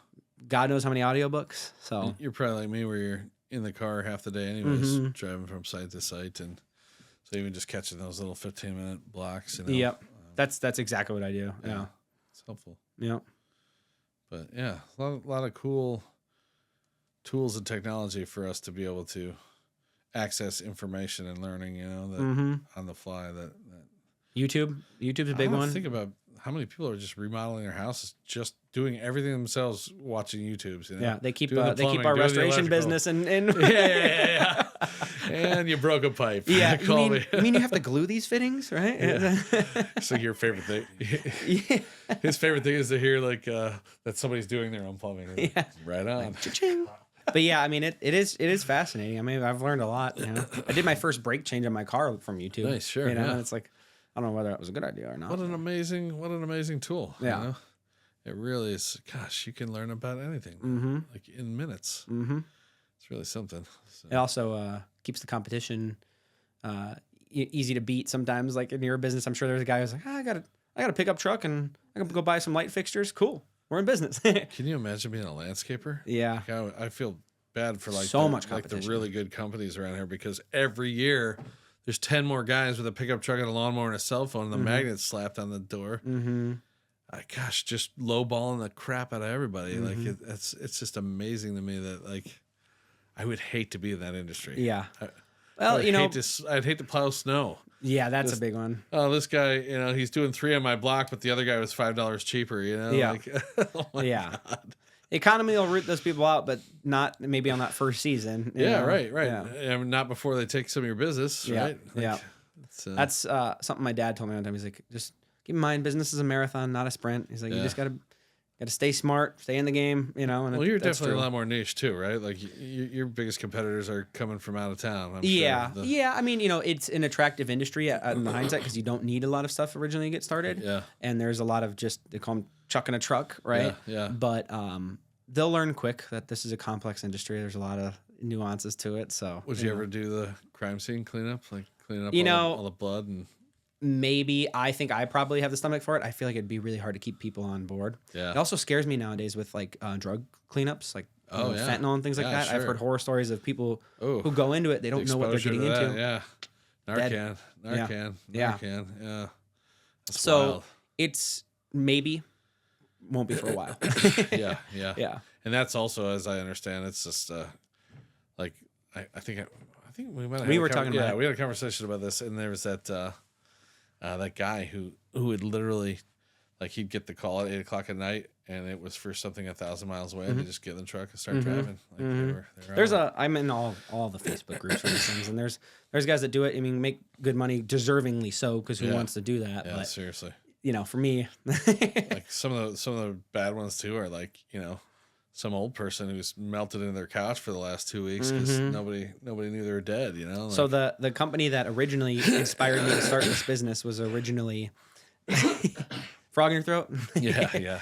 God knows how many audiobooks. So you're probably like me, where you're in the car half the day anyways, driving from site to site, and so even just catching those little 15-minute blocks. Yep, that's exactly what I do. Yeah, it's helpful. Yep. But a lot of cool tools and technology for us to be able to access information and learning. That on the fly. That YouTube's a big one. Think about how many people are just remodeling their houses, just doing everything themselves, watching YouTubes. Yeah, they keep our restoration business and yeah. And you broke a pipe. Yeah, you mean you have to glue these fittings, right? Yeah. So your favorite thing, his favorite thing is to hear that somebody's doing their own plumbing. Yeah, right on. Like, cha-ching. But yeah, I mean, it is fascinating. I mean, I've learned a lot. I did my first brake change on my car from YouTube. Nice, sure. It's like, I don't know whether that was a good idea or not. What an amazing tool. Yeah. You know? It really is. Gosh, you can learn about anything like in minutes. It's really something. So. It also keeps the competition easy to beat sometimes. Like in your business, I'm sure there's a guy who's like, I got a pickup truck and I can go buy some light fixtures. Cool. We're in business. Can you imagine being a landscaper? Yeah. Like I feel bad for So much like the competition. really good companies around here because every year there's 10 more guys with a pickup truck and a lawnmower and a cell phone and the magnets slapped on the door. Gosh, just lowballing the crap out of everybody. Like it's just amazing to me that like I would hate to be in that industry. Yeah. Well, you know, I'd hate to plow snow. yeah, that's a big one. Oh, this guy, you know, he's doing 3 on my block, but the other guy was $5 cheaper. You know, Yeah. like, oh my God. The economy will root those people out, but not maybe on that first season. you know? Right. Yeah. And not before they take some of your business, Yeah, right? Like, yeah. That's something my dad told me one time. He's like, just keep in mind, business is a marathon, not a sprint. He's like, you just gotta stay smart, stay in the game, you know. And well, you're that's definitely true. a lot more niche too, right? Like your biggest competitors are coming from out of town. I'm Yeah, sure. yeah. I mean, you know, it's an attractive industry in the hindsight because you don't need a lot of stuff originally to get started. Yeah. And there's a lot of just they call them chucking a truck, right? Yeah. But they'll learn quick that this is a complex industry. There's a lot of nuances to it. So Would you ever do the crime scene cleanup, like cleaning up all the blood and? Maybe I think I probably have the stomach for it. I feel like it'd be really hard to keep people on board. Yeah. It also scares me nowadays with like drug cleanups, like fentanyl and things like that. Sure. I've heard horror stories of people who go into it. They don't know what they're getting into. Yeah. Narcan. Yeah. Yeah. That's So wild. it's maybe won't be for a while. Yeah. Yeah. And that's also, as I understand, it's just like I think we might have We had were talking about it. we had a conversation about this, and there was that guy who would literally like he'd get the call at 8:00 at night, and it was for something 1,000 miles away, and they just get in the truck and start driving. Like I'm in all the Facebook groups for these things, and there's guys that do it. I mean, make good money, deservingly so, because who wants to do that? Yeah, but seriously. you know, for me, Like some of the bad ones too are like, you know, some old person who's melted into their couch for the last 2 weeks because nobody knew they were dead, you know. Like, so the company that originally inspired me to start this business was originally frog in your throat. yeah.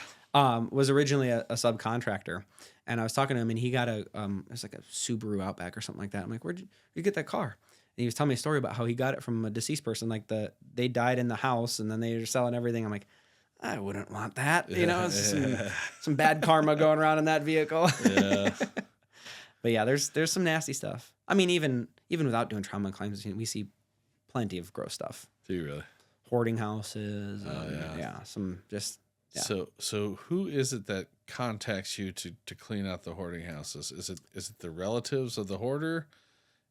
Was originally a subcontractor, and I was talking to him, and he got it was like a Subaru Outback or something like that. I'm like, where'd you get that car? And he was telling me a story about how he got it from a deceased person. Like they died in the house, and then they were selling everything. I'm like, I wouldn't want that. You know, it's some bad karma going around in that vehicle. Yeah. But yeah, there's some nasty stuff. I mean, even without doing trauma claims, we see plenty of gross stuff. Do you really? Hoarding houses. Some just. Yeah. So who is it that contacts you to clean out the hoarding houses? Is it the relatives of the hoarder?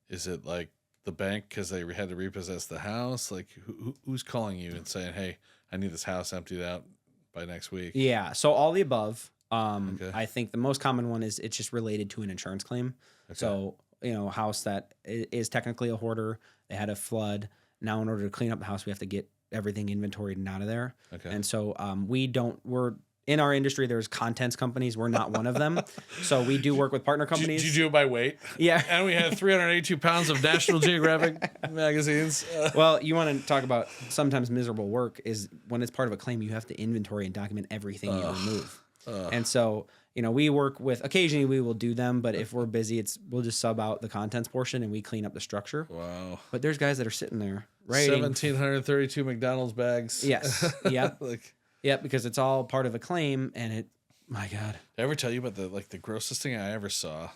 Is it like the bank because they had to repossess the house? Like who's calling you and saying, hey, I need this house emptied out by next week? Yeah. So all the above. Okay. I think the most common one is it's just related to an insurance claim. Okay. So, you know, a house that is technically a hoarder, they had a flood. Now, in order to clean up the house, we have to get everything inventoried and out of there. Okay. And so we're in our industry, there's contents companies. We're not one of them. So we do work with partner companies. Did you do it by weight? Yeah. And we had 382 pounds of National Geographic magazines. Well, you want to talk about sometimes miserable work is when it's part of a claim, you have to inventory and document everything you remove. And so, you know, we work with, occasionally we will do them, but if we're busy, we'll just sub out the contents portion and we clean up the structure. Wow. But there's guys that are sitting there writing. 1,732 McDonald's bags. Yes. Yep. Like, yep. Because it's all part of a claim, and my God. Did I ever tell you about the grossest thing I ever saw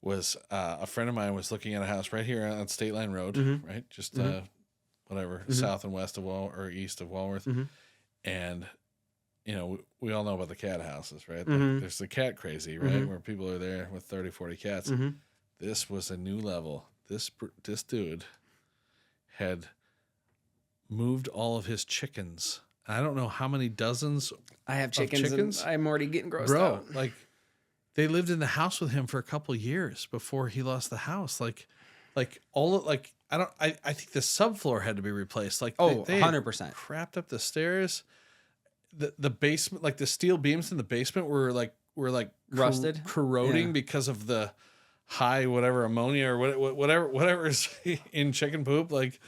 was a friend of mine was looking at a house right here on State Line Road, right? Just south and west of or east of Walworth. And you know, we all know about the cat houses, right? There's the cat crazy, right? Where people are there with 30, 40 cats. This was a new level. This dude had moved all of his chickens. I don't know how many dozens. I have chickens. And I'm already getting grossed Bro, out. like they lived in the house with him for a couple of years before he lost the house. I think the subfloor had to be replaced. Like they 100%. Crapped up the stairs. The basement, like the steel beams in the basement were Rusted, corroding because of the high whatever ammonia or whatever is in chicken poop. Like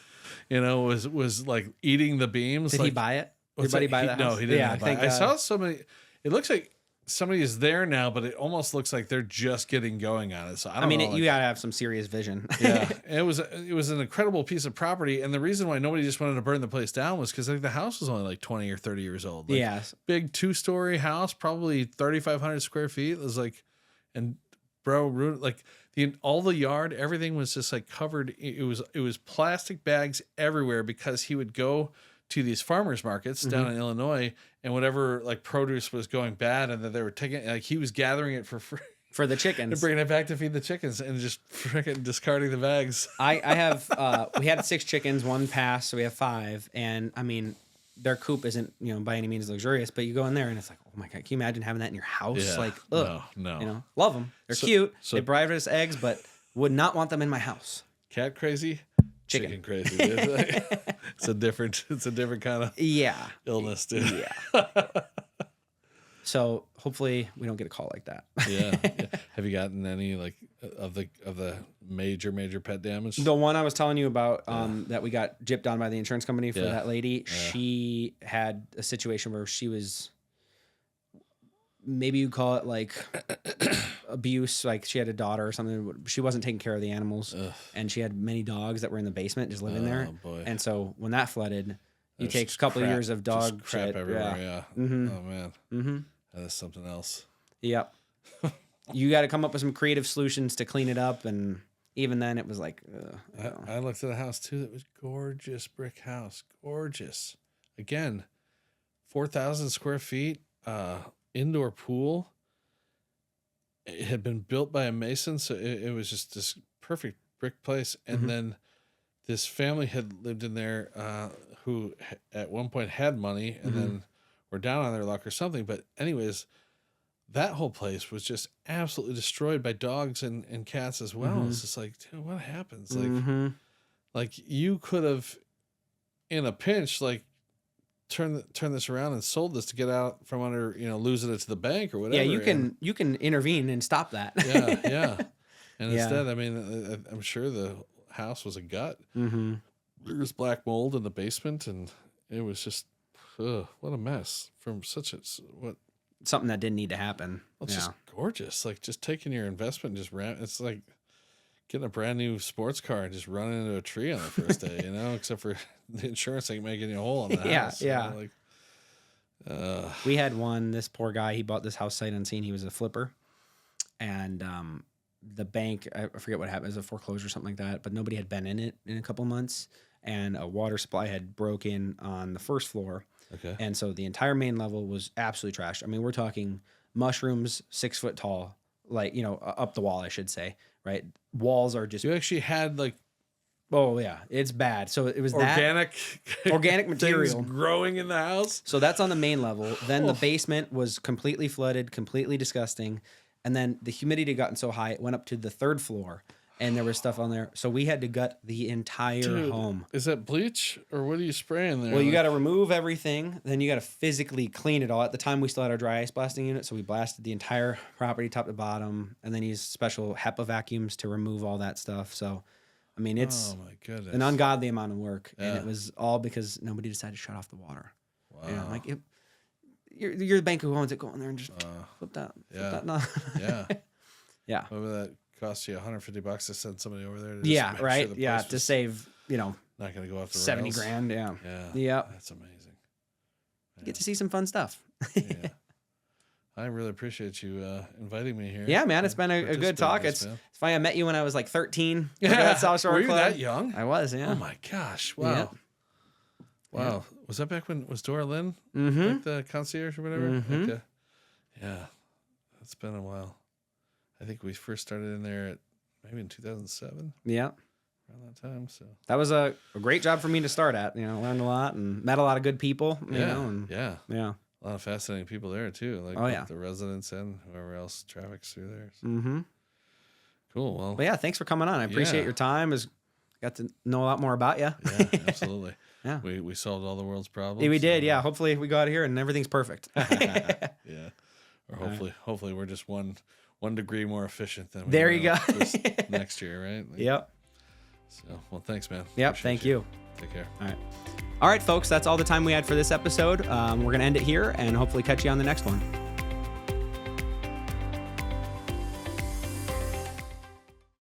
was like eating the beams. Did like, he buy it? Your what's buddy that? buy that house? No, he didn't. Yeah, I saw somebody. It looks like somebody is there now, but it almost looks like they're just getting going on it. So I don't know. You gotta have some serious vision. Yeah, it was an incredible piece of property, and the reason why nobody just wanted to burn the place down was because like the house was only like 20 or 30 years old. Like, Yes, big 2-story house, probably 3,500 square feet. It was like, and bro, like all the yard, everything was just like covered. It was plastic bags everywhere because he would go to these farmers markets down in Illinois, and whatever like produce was going bad, and that they were taking, like he was gathering it for free for the chickens and bringing it back to feed the chickens, and just freaking discarding the bags. I have we had 6 chickens, 1 passed, so we have 5, and I mean their coop isn't by any means luxurious, but you go in there and it's like, oh my god, can you imagine having that in your house? Yeah, like, ugh, no, love them, they're cute, they provide us eggs, but would not want them in my house. Cat crazy, chicken crazy. It's a different kind of illness, dude. Yeah. So hopefully we don't get a call like that. Yeah. Have you gotten any like of the major pet damage? The one I was telling you about that we got gypped on by the insurance company for that lady, Yeah. she had a situation where she was, maybe you call it like abuse, like she had a daughter or something. She wasn't taking care of the animals. Ugh. And she had many dogs that were in the basement just living there. Boy. And so when that flooded, you There's take a couple of crap- years of just dog crap shit. everywhere. Yeah. Mm-hmm. Oh man. Mm-hmm. That is something else. Yep. You got to come up with some creative solutions to clean it up, and even then, it was like. I looked at a house too that was gorgeous, brick house, gorgeous. Again, 4,000 square feet, indoor pool. It had been built by a mason, so it was just this perfect brick place. And then this family had lived in there, who at one point had money, and then were down on their luck or something. But anyways, that whole place was just absolutely destroyed by dogs and cats as well. It's just like, dude, what happens? Like you could have, in a pinch, like turn this around and sold this to get out from under, losing it to the bank or whatever. Yeah, you can intervene and stop that. Yeah. And instead, I mean, I'm sure the house was a gut. Mm-hmm. There was black mold in the basement, and it was just, what a mess from Something that didn't need to happen. Well, it's just gorgeous. Like just taking your investment and just it's like getting a brand new sports car and just running into a tree on the first day, except for the insurance ain't making you whole on the house. Yeah. Like, we had this poor guy, he bought this house sight unseen. He was a flipper, and the bank, I forget what happened, it was a foreclosure or something like that, but nobody had been in it in a couple months, and a water supply had broken on the first floor. okay. And so the entire main level was absolutely trashed. I mean, we're talking mushrooms 6 foot tall, like, up the wall, I should say, right? Walls are just, You actually had like oh yeah, it's bad. So it was organic material things growing in the house. So that's on the main level. Then the basement was completely flooded, completely disgusting. And then the humidity had gotten so high, it went up to the 3rd floor, and there was stuff on there. So we had to gut the entire home. Is that bleach or what are you spraying there? Well, you got to remove everything. Then you got to physically clean it all. At the time, we still had our dry ice blasting unit, so we blasted the entire property top to bottom, and then used special HEPA vacuums to remove all that stuff. So, I mean, it's oh my goodness, an ungodly amount of work, Yeah. and it was all because nobody decided to shut off the water. Wow. Like you're the bank who owns it. Go in there and just flip that. yeah. Flip that knob. Yeah. Yeah. Maybe that cost you $150 to send somebody over there. To Yeah. just make Right. Sure the Yeah. place To was save, not going to go off the 70 rails. grand. Yeah. Yeah. Yeah. That's amazing. You get to see some fun stuff. Yeah. I really appreciate you inviting me here. Yeah, man. It's been a good talk. It's It's funny. I met you when I was like 13. yeah. At South Shore Were you Club. that young? I was. Yeah. Oh my gosh! Wow. Yeah. Wow. Was that back when was Dora Lynn Mm-hmm. like the concierge or whatever? Mhm. Okay. Yeah. It's been a while. I think we first started in there at maybe in 2007, Yeah. around that time. So That was a great job for me to start at. Learned a lot and met a lot of good people. You know, and yeah. yeah. A lot of fascinating people there too. Like Oh, yeah. the residents and whoever else traffics through there. So, Mm-hmm. cool. Well, But yeah, thanks for coming on. I appreciate Yeah. your time. Got to know a lot more about you. yeah, absolutely. Yeah. We solved all the world's problems. Yeah, we did. Yeah. Hopefully we go out of here and everything's perfect. Yeah. Or hopefully we're just one degree more efficient than we There were you go. this next year, right? Like, Yep. So, well, thanks, man. Yep. Appreciate Thank you. Take care. All right. All right, folks, that's all the time we had for this episode. We're going to end it here and hopefully catch you on the next one.